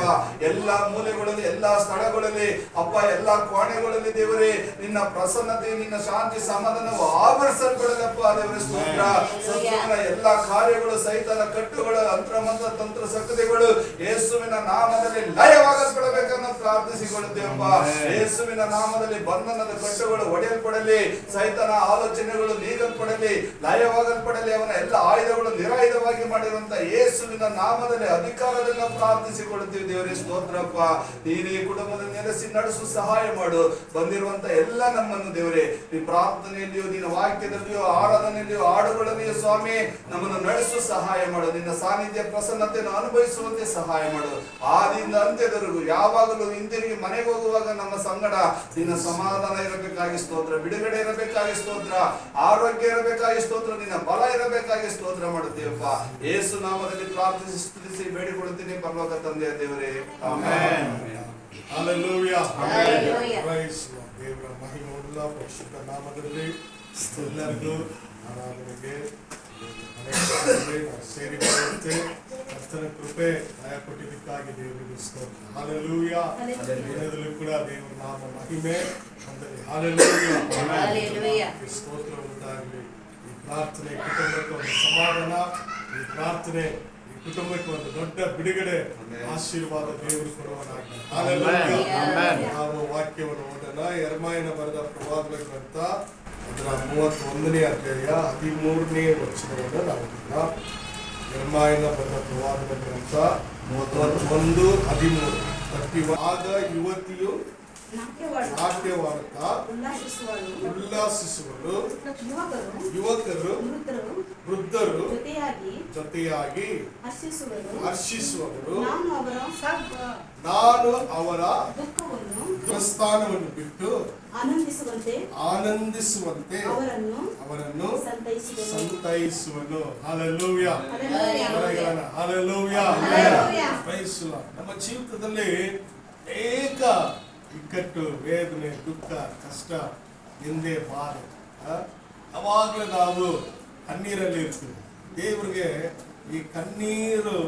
Speaker 2: ಎಲ್ಲಾ ಮೂಲೆಗಳಲ್ಲಿ, ಎಲ್ಲಾ ಸ್ಥಳಗಳಲ್ಲಿ ಅಪ್ಪ, ಎಲ್ಲಾ ಕೋಣೆಗಳಲ್ಲಿ ದೇವರೇ ನಿನ್ನ ಪ್ರಸನ್ನತೆ, ನಿನ್ನ ಶಾಂತಿ, ಸಮಾಧಾನವು ಆವರಿಸಲ್ಪಡಲಪ್ಪ ದೇವರೇ ಸ್ತೋತ್ರ. ಶತ್ರುವಿನ ಎಲ್ಲಾ ಕಾರ್ಯಗಳು, ಸೈತನ ಕಟ್ಟುಗಳು, ಮಂತ್ರ ತಂತ್ರ ಶಕ್ತಿಗಳು ಯೇಸುವಿನ ನಾಮದಲ್ಲಿ ಲಯವಾಗಲ್ಪಡಬೇಕನ್ನು ಪ್ರಾರ್ಥಿಸಿಕೊಳ್ಳುತ್ತೇವಪ್ಪ. ಯೇಸುವಿನ ನಾಮದಲ್ಲಿ ಬಂಧನದ ಕಟ್ಟುಗಳು ಒಡೆಯಲ್ಪಡಲಿ, ಸೈತನ ಆಲೋಚನೆಗಳು ನೀಗಲ್ಪಡಲಿ, ಲಯವಾಗಲ್ಪಡಲಿ. ಅವನ ಎಲ್ಲ ಆಯುಧಗಳು ನಿರಾಯುಧವಾಗಿ ಮಾಡಿರುವಂತ ಯೇಸುವಿನ ನಾಮದಲ್ಲಿ ಅಧಿಕಾರದಿಂದ ಪ್ರಾರ್ಥಿಸಿಕೊಳ್ಳುತ್ತೀವಿ ದೇವರೇ ಸ್ತೋತ್ರಪ್ಪ. ನೀನೇ ಕುಟುಂಬದಲ್ಲಿ ನೆಲೆಸಿ ನಡೆಸು ಸಹಾಯ ಮಾಡು. ಬಂದಿರುವಂತ ಎಲ್ಲ ನಮ್ಮನ್ನು ದೇವರೇ ಈ ಪ್ರಾರ್ಥನೆಯಲ್ಲಿಯೋ, ನಿನ್ನ ವಾಕ್ಯದಲ್ಲಿಯೋ, ಆರಾಧನೆಯಲ್ಲಿಯೋ, ಹಾಡುಗಳಲ್ಲಿಯೋ ಸ್ವಾಮಿ ನಮ್ಮನ್ನು ನಡೆಸು ಸಹಾಯ ಮಾಡು. ನಿನ್ನ ಸಾನ್ನಿಧ್ಯ, ಪ್ರಸನ್ನತೆಯನ್ನು ಅನುಭವಿಸುವಂತೆ ಸಹಾಯ ಮಾಡು. ಆದಿಯಿಂದ ಅಂತ್ಯದವರೆಗೂ ಯಾವಾಗಲೂ ಹಿಂದಿರುಗಿ ಮನೆಗೆ ಹೋಗುವಾಗ ನಮ್ಮ ಸಂಗಡ ನಿನ್ನ ಸಮಾಧಾನ ಇರಬೇಕಾಗಿ ಸ್ತೋತ್ರ, ಬಿಡುಗಡೆ ಇರಬೇಕಾಗಿ ಸ್ತೋತ್ರ, ಆರೋಗ್ಯ ಇರಬೇಕಾಗಿ ಸ್ತೋತ್ರ, ನಿನ್ನ ಬಲ ಇರಬೇಕಾಗಿ ಸ್ತೋತ್ರ ಮಾಡುತ್ತೇವಪ್ಪ. ಯೇಸು ನಾಮದಲ್ಲಿ ಪ್ರಾರ್ಥಿಸಿ ಸ್ತುತಿಸಿ ಬೇಡಿಕೊಳ್ಳುತ್ತೀನಿ ಪರಲೋಕ ತಂದೆಯ ದೇವರೇ, amen.
Speaker 1: Hallelujah. Hallelujah. Praise Lord. ದೇವರ ಮಹಿಮೆಯುಳ್ಳ ಪರಿಶುದ್ಧ ನಾಮದಲ್ಲಿ ಎಲ್ಲರಿಗೂ ಆರಾಧನೆಗೆ ಸೇರಿಕೊಳ್ಳುತ್ತೆ. ಕರ್ತನ ಕೃಪೆ ದಯ ಕೊಟ್ಟಿದ್ದಕ್ಕಾಗಿ ದೇವರಿಗೆ ಸ್ತೋತ್ರ. Hallelujah. ದಿನದಲ್ಲೂ ಕೂಡ ದೇವರ ನಾಮ ಮಹಿಮೆ ಅಂದರೆ Hallelujah. ಸ್ತೋತ್ರ ಉಂಟಾಗಲಿ. ಈ ಪ್ರಾರ್ಥನೆ ಕುಟುಂಬಕ್ಕೆ ಒಂದು ಸಮಾಧಾನ, ಈ ಪ್ರಾರ್ಥನೆ ಕುಟುಂಬಕ್ಕೆ ಒಂದು ದೊಡ್ಡ ಬಿಡುಗಡೆ, ಆಶೀರ್ವಾದ ದೇವರು ಕೊಡುವನಾಗಲಿ. ನಾವು ವಾಕ್ಯವನ್ನು ಓದೋಣ. ಯೆರೆಮೀಯನ ಬರೆದ ಪ್ರವಾದನ ಗ್ರಂಥ ಅದರ 31ನೇ ಅಧ್ಯಾಯ 13ನೇ ವಚನವನ್ನು ನಾವು ಓದೋಣ. ಯೆರೆಮೀಯನ ಬರೆದ ಪ್ರವಾದನ ಗ್ರಂಥ 31:13. ಆಗ ಯುವತಿಯು ನಾಟ್ಯವಾಡುತ್ತಾ ಉಲ್ಲಾಸಿಸುವಳು, ಯುವಕರು ವೃದ್ಧರು ಜೊತೆಯಾಗಿ ಹರ್ಷಿಸುವವರು. ನಾನು ಅವರ ದುಸ್ಥಾನವನ್ನು ಬಿಟ್ಟು ಆನಂದಿಸುವಂತೆ ಅವರನ್ನು ಸಂತೈಸುವನು. Hallelujah, hallelujah. Praise the Lord. ನಮ್ಮ ಜೀವಿತದಲ್ಲಿ ಅನೇಕ ಇಕ್ಕಟ್ಟು, ವೇದನೆ, ದುಃಖ, ಕಷ್ಟ, ನಿಂದೆ, ಬಾಧೆ, ಅವಾಗಲೇ ನಾವು ಕಣ್ಣೀರಲ್ಲಿ ಇರ್ತೀವಿ. ದೇವರಿಗೆ ಈ ಕಣ್ಣೀರು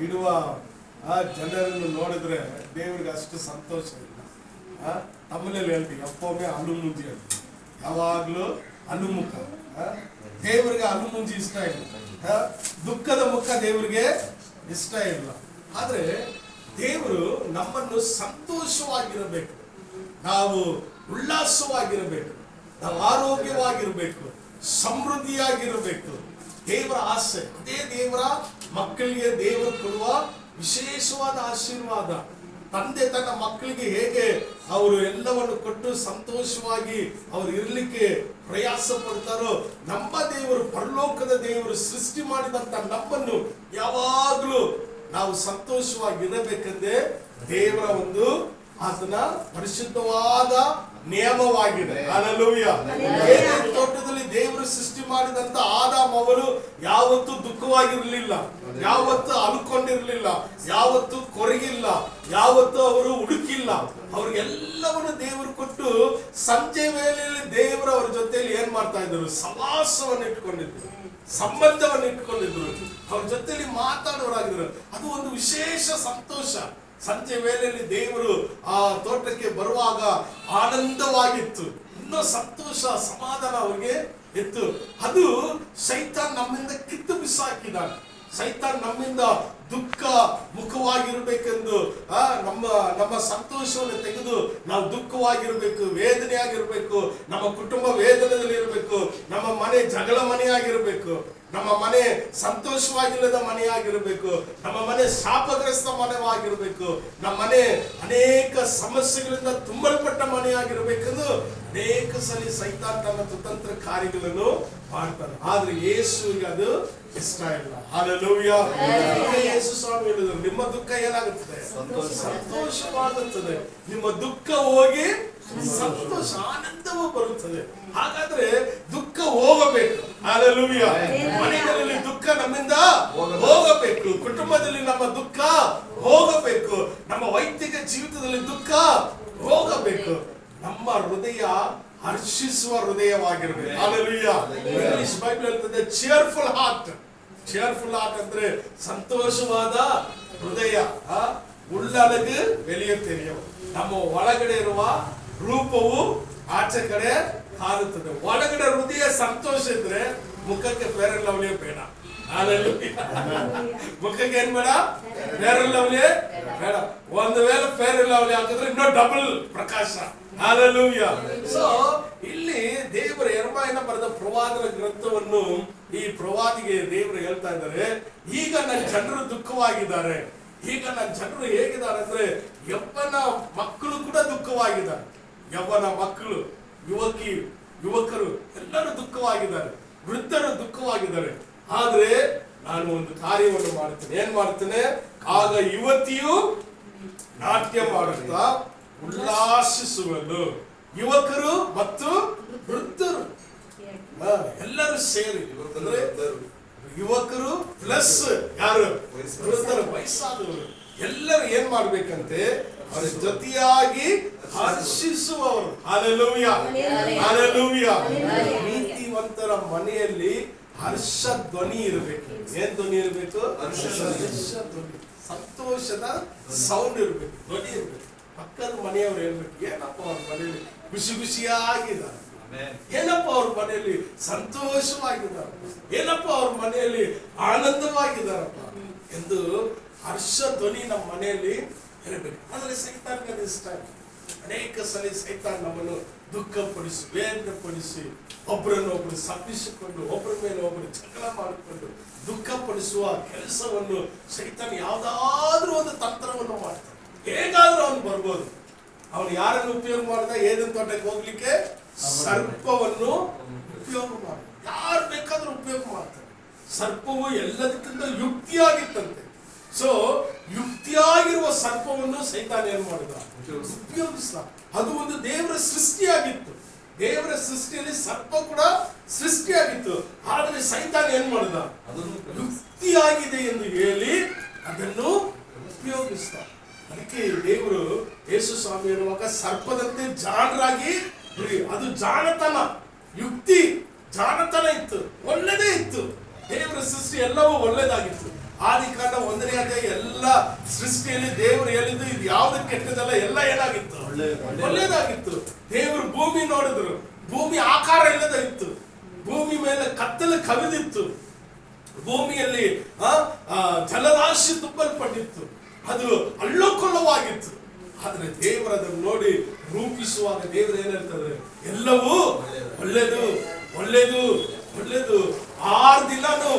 Speaker 1: ಇಡುವ ಜನರನ್ನು ನೋಡಿದ್ರೆ ದೇವರಿಗೆ ಅಷ್ಟು ಸಂತೋಷ ಇಲ್ಲ. ತಮ್ಮನೇಲಿ ಹೇಳ್ತೀವಿ, ಅಪ್ಪೊಮ್ಮೆ ಅಲ್ಲು ಮುಂಜಿ ಹೇಳ್ತೀವಿ, ಯಾವಾಗಲೂ ಅನುಮುಖ. ದೇವರಿಗೆ ಅಲ್ಲು ಮುಂಜಿ ಇಷ್ಟ ಇಲ್ಲ, ದುಃಖದ ಮುಖ ದೇವರಿಗೆ ಇಷ್ಟ ಇಲ್ಲ. ಆದ್ರೆ ದೇವರು ನಮ್ಮನ್ನು ಸಂತೋಷವಾಗಿರಬೇಕು, ನಾವು ಉಲ್ಲಾಸವಾಗಿರಬೇಕು, ನಾವು ಆರೋಗ್ಯವಾಗಿರಬೇಕು, ಸಮೃದ್ಧಿಯಾಗಿರಬೇಕು. ದೇವರ ಆಸೆ ಅದೇ. ದೇವರ ಮಕ್ಕಳಿಗೆ ದೇವರು ಕೊಡುವ ವಿಶೇಷವಾದ ಆಶೀರ್ವಾದ. ತಂದೆ ತನ್ನ ಮಕ್ಕಳಿಗೆ ಹೇಗೆ ಅವರು ಎಲ್ಲವನ್ನು ಕೊಟ್ಟು ಸಂತೋಷವಾಗಿ ಅವರು ಇರಲಿಕ್ಕೆ ಪ್ರಯಾಸ ಪಡ್ತಾರೋ, ನಮ್ಮ ದೇವರು, ಪರಲೋಕದ ದೇವರು ಸೃಷ್ಟಿ ಮಾಡಿದಂತ ನಮ್ಮನ್ನು ಯಾವಾಗಲೂ ನಾವು ಸಂತೋಷವಾಗಿರಬೇಕೆಂದೇ ದೇವರ ಒಂದು ಅದನ್ನ ಪರಿಶುದ್ಧವಾದ ನಿಯಮವಾಗಿದೆ. ಹಲ್ಲೆಲೂಯಾ. ಏದೇನ್ ತೋಟದಲ್ಲಿ ದೇವರು ಸೃಷ್ಟಿ ಮಾಡಿದಂತ ಆದಾಮ್ ಅವರು ಯಾವತ್ತೂ ದುಃಖವಾಗಿರಲಿಲ್ಲ, ಯಾವತ್ತೂ ಅಲ್ಕೊಂಡಿರ್ಲಿಲ್ಲ, ಯಾವತ್ತೂ ಕೊರಗಿಲ್ಲ, ಯಾವತ್ತೂ ಅವರು ಹುಡುಕಿಲ್ಲ. ಅವ್ರಿಗೆಲ್ಲವನ್ನು ದೇವರು ಕೊಟ್ಟು ಸಂಜೆ ವೇಳೆಯಲ್ಲಿ ದೇವರು ಅವ್ರ ಜೊತೆಯಲ್ಲಿ ಏನ್ ಮಾಡ್ತಾ ಇದ್ರು? ಸವಾಸವನ್ನು ಇಟ್ಕೊಂಡಿದ್ರು, ಸಂಬಂಧವನ್ನು ಇಟ್ಕೊಂಡಿದ್ರು, ಅವ್ರ ಜೊತೆಯಲ್ಲಿ ಮಾತಾಡೋರಾಗಿದ್ರು. ಅದು ಒಂದು ವಿಶೇಷ ಸಂತೋಷ. ಸಂಜೆ ವೇಳೆಯಲ್ಲಿ ದೇವರು ಆ ತೋಟಕ್ಕೆ ಬರುವಾಗ ಆನಂದವಾಗಿತ್ತು, ಇನ್ನೂ ಸಂತೋಷ, ಸಮಾಧಾನ ಅವ್ರಿಗೆ ಇತ್ತು. ಅದು ಸೈತಾನ್ ನಮ್ಮಿಂದ ಕಿತ್ತು ಬಿಸಾಕಿದ್ದಾನೆ. ಸೈತಾನ್ ನಮ್ಮಿಂದ ದುಃಖ ಮುಖವಾಗಿರ್ಬೇಕೆಂದು ನಮ್ಮ ಸಂತೋಷವನ್ನು ತೆಗೆದು ನಾವು ದುಃಖವಾಗಿರ್ಬೇಕು, ವೇದನೆಯಾಗಿರ್ಬೇಕು, ನಮ್ಮ ಕುಟುಂಬ ವೇದನೆಯಲ್ಲಿ ಇರಬೇಕು, ನಮ್ಮ ಮನೆ ಜಗಳ ಮನೆಯಾಗಿರ್ಬೇಕು, ನಮ್ಮ ಮನೆ ಸಂತೋಷವಾಗಿಲ್ಲದ ಮನೆಯಾಗಿರಬೇಕು, ನಮ್ಮ ಮನೆ ಶಾಪಗ್ರಸ್ತ ಮನೆಯಾಗಿರ್ಬೇಕು, ನಮ್ಮ ಮನೆ ಅನೇಕ ಸಮಸ್ಯೆಗಳಿಂದ ತುಂಬಲ್ಪಟ್ಟ ಮನೆಯಾಗಿರ್ಬೇಕೆಂದು ಅನೇಕ ಸಲ ಸೈತಾನ್ ತನ್ನ ಕುತಂತ್ರ ಕಾರ್ಯಗಳನ್ನು ಮಾಡ್ತಾನೆ. ಆದ್ರೆ ಯೇಸುವಿಗೆ ಅದು ಇಷ್ಟ ಇಲ್ಲ. ಹಲ್ಲೆಲೂಯಾ. ಯೇಸು ಸ್ವಾಮಿ ಹೇಳಿದ್ರು, ನಿಮ್ಮ ದುಃಖ ಏನಾಗುತ್ತದೆ? ಸಂತೋಷವಾಗುತ್ತದೆ. ನಿಮ್ಮ ದುಃಖ ಹೋಗಿ ಸಂತೋಷ, ಆನಂದವೂ ಬರುತ್ತದೆ. ಹಾಗಾದ್ರೆ ದುಃಖ ಹೋಗಬೇಕು. ಹಲ್ಲೆಲೂಯಾ. ಮನೆಗಳಲ್ಲಿ ದುಃಖ ನಮ್ಮಿಂದ ಹೋಗಬೇಕು, ಕುಟುಂಬದಲ್ಲಿ ನಮ್ಮ ದುಃಖ ಹೋಗಬೇಕು, ನಮ್ಮ ವೈಯಕ್ತಿಕ ಜೀವಿತದಲ್ಲಿ ದುಃಖ ಹೋಗಬೇಕು. ನಮ್ಮ ಹೃದಯ ಹರ್ಷಿಸುವ ಹೃದಯವಾಗಿರಬೇಕು. ಹಲ್ಲೆಲೂಯಾ. ಇಂಗ್ಲಿಷ್ ಬೈಬಲ್ ಹೇಳ್ತದೆ ಚೇರ್ಫುಲ್ ಹಾರ್ಟ್. ಚೇರ್ಫುಲ್ ಹಾರ್ಟ್ ಅಂದ್ರೆ ಸಂತೋಷವಾದ ಹೃದಯ. ಉಳ್ಳನಗೆ ಬೆಲೆಯ ತೆರೆಯವು. ನಮ್ಮ ಒಳಗಡೆ ಇರುವ ರೂಪವು ಆಚೆ ಕಡೆ ಹಾರುತ್ತದೆ. ಒಳಗಡೆ ಹೃದಯ ಸಂತೋಷ ಇದ್ರೆ ಮುಖಕ್ಕೆ ಫೇರ್ ಅಂಡ್ ಲವ್ಲಿ ಬೇಡ. ಮುಖಕ್ಕೆ ಏನ್ ಬೇಡ? ಫೇರ್ ಅಂಡ್ ಲವ್ಲಿ ಬೇಡ. ಒಂದು ವೇಳೆ ಫೇರ್ ಅಂಡ್ ಲವ್ಲಿ ಹಾಕಿದ್ರೆ ಇನ್ನೂ ಡಬಲ್ ಪ್ರಕಾಶ. ಹಲ್ಲೆಲೂಯಾ. ಸೊ ಇಲ್ಲಿ ದೇವರ ಯೆರೆಮೀಯನ ಬರೆದ ಪ್ರವಾದನ ಗ್ರಂಥವನ್ನು ಈ ಪ್ರವಾದಿಗೆ ದೇವರು ಹೇಳ್ತಾ ಇದ್ದಾರೆ, ಈಗ ನನ್ನ ಜನರು ದುಃಖವಾಗಿದ್ದಾರೆ. ಈಗ ನನ್ನ ಜನರು ಹೇಗಿದ್ದಾರೆ ಅಂದ್ರೆ, ಯವ್ವನ ಮಕ್ಕಳು ಕೂಡ ದುಃಖವಾಗಿದ್ದಾರೆ. ಯವ್ವನ ಮಕ್ಕಳು, ಯುವಕರು ಎಲ್ಲರೂ ದುಃಖವಾಗಿದ್ದಾರೆ, ವೃದ್ಧರು ದುಃಖವಾಗಿದ್ದಾರೆ. ಆದ್ರೆ ನಾನು ಒಂದು ಕಾರ್ಯವನ್ನು ಮಾಡುತ್ತೇನೆ. ಏನ್ ಮಾಡ್ತೇನೆ? ಆಗ ಯುವತಿಯು ನಾಟ್ಯ ಮಾಡುತ್ತಾ ಉಲ್ಲಾಸಿಸುವನು, ಯುವಕರು ಮತ್ತು ವೃದ್ಧರು ಎಲ್ಲರೂ ಸೇರಿ. ಅಂದ್ರೆ ಯುವಕರು ಪ್ಲಸ್ ಯಾರು? ವೃದ್ಧರು, ವಯಸ್ಸಾದವರು ಎಲ್ಲರೂ ಏನ್ ಮಾಡ್ಬೇಕಂತೆ? ಅವರ ಜೊತೆಯಾಗಿ ಹರ್ಷಿಸುವವರು. Hallelujah, hallelujah. ನೀತಿವಂತರ ಮನೆಯಲ್ಲಿ ಹರ್ಷ ಧ್ವನಿ ಇರಬೇಕು. ಏನ್ ಧ್ವನಿ ಇರಬೇಕು? ಹರ್ಷ ಧ್ವನಿ, ಸಂತೋಷದ ಸೌಂಡ್ ಇರಬೇಕು, ಧ್ವನಿ ಇರಬೇಕು. ಪಕ್ಕದ ಮನೆಯವರು ಹೇಳ್ಬೇಕು, ಏನಪ್ಪ ಅವ್ರ ಮನೆಯಲ್ಲಿ ಖುಷಿ ಖುಷಿಯಾಗಿದ್ದಾರೆ, ಏನಪ್ಪ ಅವ್ರ ಮನೆಯಲ್ಲಿ ಸಂತೋಷವಾಗಿದ್ದಾರೆ, ಏನಪ್ಪ ಅವ್ರ ಮನೆಯಲ್ಲಿ ಆನಂದವಾಗಿದ್ದಾರಪ್ಪ ಎಂದು ಹರ್ಷ ಧ್ವನಿ ನಮ್ಮ ಮನೆಯಲ್ಲಿ ಇರಬೇಕು. ಆದರೆ ಸೈತಾನ್ಗೆ ಅದು ಇಷ್ಟ ಇಲ್ಲ. ಅನೇಕ ಸಲ ಸೈತಾನ್ ನಮ್ಮನ್ನು ದುಃಖಪಡಿಸಿ, ವೇದನೆ ಪಡಿಸಿ, ಒಬ್ಬರನ್ನೊಬ್ಬರು ಸಪ್ಪಿಸಿಕೊಂಡು, ಒಬ್ಬರ ಮೇಲೆ ಒಬ್ಬರು ಜಗಳ ಮಾಡಿಕೊಂಡು ದುಃಖಪಡಿಸುವ ಕೆಲಸವನ್ನು ಸೈತಾನ್ ಯಾವುದಾದ್ರೂ ಒಂದು ತಂತ್ರವನ್ನು ಮಾಡ್ತಾನೆ. ಹೇಗಾದ್ರೂ ಅವನು ಬರ್ಬೋದು. ಅವನು ಯಾರನ್ನು ಉಪಯೋಗ ಮಾಡಿದ? ಏದೆನ್ ತೋಟಕ್ಕೆ ಹೋಗ್ಲಿಕ್ಕೆ ಸರ್ಪವನ್ನು ಉಪಯೋಗ ಮಾಡ. ಯಾರು ಬೇಕಾದ್ರೂ ಉಪಯೋಗ ಮಾಡ್ತಾರೆ. ಸರ್ಪವು ಎಲ್ಲದಕ್ಕಿಂತ ಯುಕ್ತಿಯಾಗಿತ್ತಂತೆ. ಸೊ ಯುಕ್ತಿಯಾಗಿರುವ ಸರ್ಪವನ್ನು ಸೈತಾನ್ ಏನ್ ಮಾಡಿದ? ಉಪಯೋಗಿಸಿದ. ಅದು ಒಂದು ದೇವರ ಸೃಷ್ಟಿಯಾಗಿತ್ತು. ದೇವರ ಸೃಷ್ಟಿಯಲ್ಲಿ ಸರ್ಪ ಕೂಡ ಸೃಷ್ಟಿಯಾಗಿತ್ತು. ಆದರೆ ಸೈತಾನ್ ಏನ್ ಮಾಡಿದ? ಯುಕ್ತಿಯಾಗಿದೆ ಎಂದು ಹೇಳಿ ಅದನ್ನು ಉಪಯೋಗಿಸಿದ. ಅದಕ್ಕೆ ದೇವರು ಯೇಸು ಸ್ವಾಮಿ ಹೇಳುವಾಗ ಸರ್ಪದಂತೆ ಜಾಣರಾಗಿ ಇರಿ. ಅದು ಜಾಣತನ, ಯುಕ್ತಿ, ಜಾಣತನ ಇತ್ತು, ಒಳ್ಳೆದೇ ಇತ್ತು. ದೇವರ ಸೃಷ್ಟಿ ಎಲ್ಲವೂ ಒಳ್ಳೆದಾಗಿತ್ತು. ಆದಿಕಾಂಡ 1ನೇ ಅಧ್ಯಾಯ ಎಲ್ಲ ಸೃಷ್ಟಿಯಲ್ಲಿ ದೇವರು ಹೇಳಿದ್ದು ಇದು ಯಾವ್ದು ಕೆಟ್ಟದಲ್ಲ, ಎಲ್ಲ ಏನಾಗಿತ್ತು? ಒಳ್ಳೆದಾಗಿತ್ತು. ದೇವರು ಭೂಮಿ ನೋಡಿದ್ರು, ಭೂಮಿ ಆಕಾರ ಇಲ್ಲದ ಇತ್ತು. ಭೂಮಿ ಮೇಲೆ ಕತ್ತಲು ಕವಿದಿತ್ತು. ಭೂಮಿಯಲ್ಲಿ ಜಲರಾಶಿ ತುಂಬಲ್ಪಟ್ಟಿತ್ತು. ಅದು ಅಲ್ಲೋಕೊಳ್ಳವಾಗಿತ್ತು. ಆದ್ರೆ ದೇವರದನ್ನು ನೋಡಿ ರೂಪಿಸುವಾಗ ದೇವರು ಏನ್ ಹೇಳ್ತಾರೆ? ಎಲ್ಲವೂ ಒಳ್ಳೆದು, ಒಳ್ಳೆದು, ಒಳ್ಳೆದು. 6 ದಿನನೂ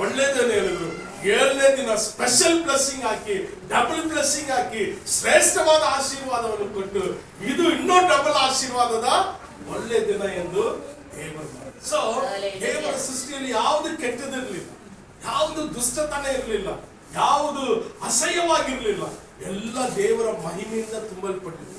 Speaker 1: ಒಳ್ಳೆದನ್ನು ಹೇಳಿದ್ರು. 7ನೇ ದಿನ ಸ್ಪೆಷಲ್ ಬ್ಲೆಸ್ಸಿಂಗ್ ಹಾಕಿ, ಡಬಲ್ ಬ್ಲೆಸ್ಸಿಂಗ್ ಹಾಕಿ, ಶ್ರೇಷ್ಠವಾದ ಆಶೀರ್ವಾದವನ್ನು ಕೊಟ್ಟು ಇದು ಇನ್ನೂ ಡಬಲ್ ಆಶೀರ್ವಾದದ ಒಳ್ಳೆ ದಿನ ಎಂದು ದೇವರು. ಸೊ ದೇವರ ಸೃಷ್ಟಿಯಲ್ಲಿ ಯಾವುದು ಕೆಟ್ಟದಿರಲಿಲ್ಲ, ಯಾವುದು ದುಷ್ಟತನ ಇರಲಿಲ್ಲ, ಯಾವುದು ಅಸಹ್ಯವಾಗಿರ್ಲಿಲ್ಲ. ಎಲ್ಲ ದೇವರ ಮಹಿಮೆಯಿಂದ ತುಂಬಲ್ಪಟ್ಟಿತ್ತು.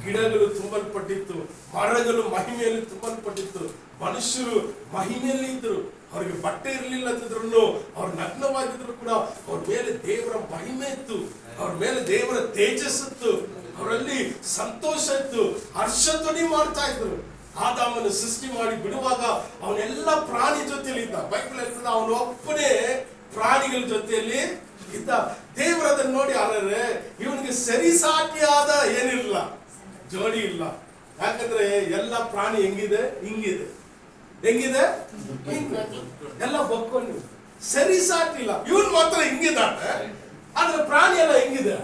Speaker 1: ಗಿಡಗಳು ತುಂಬಲ್ಪಟ್ಟಿತ್ತು, ಮರಗಳು ಮಹಿಮೆಯಲ್ಲಿ ತುಂಬಲ್ಪಟ್ಟಿತ್ತು, ಮನುಷ್ಯರು ಮಹಿಮೆಯಲ್ಲಿ ಇದ್ರು. ಅವ್ರಿಗೆ ಬಟ್ಟೆ ಇರಲಿಲ್ಲದಿದ್ರು, ಅವ್ರು ನಗ್ನವಾಗಿದ್ರು ಕೂಡ ಅವ್ರ ಮೇಲೆ ದೇವರ ಮಹಿಮೆ ಇತ್ತು, ಅವ್ರ ಮೇಲೆ ದೇವರ ತೇಜಸ್ಸಿತ್ತು, ಅವರಲ್ಲಿ ಸಂತೋಷ ಇತ್ತು, ಹರ್ಷಧ್ವನಿ ಮಾಡ್ತಾ ಇದ್ರು. ಆದಾಮನ ಸೃಷ್ಟಿ ಮಾಡಿ ಬಿಡುವಾಗ ಅವನೆಲ್ಲ ಪ್ರಾಣಿ ಜೊತೆಯಲ್ಲಿ ಇದ್ದ. ಬೈಬಲ್ ಹೇಳ್ತದೆ ಅವನು ಒಬ್ಬನೇ ಪ್ರಾಣಿಗಳ ಜೊತೆಯಲ್ಲಿ ಇದ್ದ. ದೇವರದನ್ನು ನೋಡಿ ಅಲ್ಲರೆ ಇವನಿಗೆ ಸರಿಸಾಟಿಯಾದ ಏನಿಲ್ಲ, ಜೋಡಿ ಇಲ್ಲ. ಯಾಕಂದ್ರೆ ಎಲ್ಲ ಪ್ರಾಣಿ ಹೆಂಗಿದೆ? ಹಿಂಗಿದೆ. ಹೆಂಗಿದೆ? ಎಲ್ಲ ಬಕ್ಕೊಂಡು ಸರಿಸಾಟಿ ಇಲ್ಲ. ಇವನ್ ಮಾತ್ರ ಹಿಂಗಿದ್ದಾನೆ, ಆದ್ರೆ ಪ್ರಾಣಿ ಎಲ್ಲ ಹೆಂಗಿದೆ?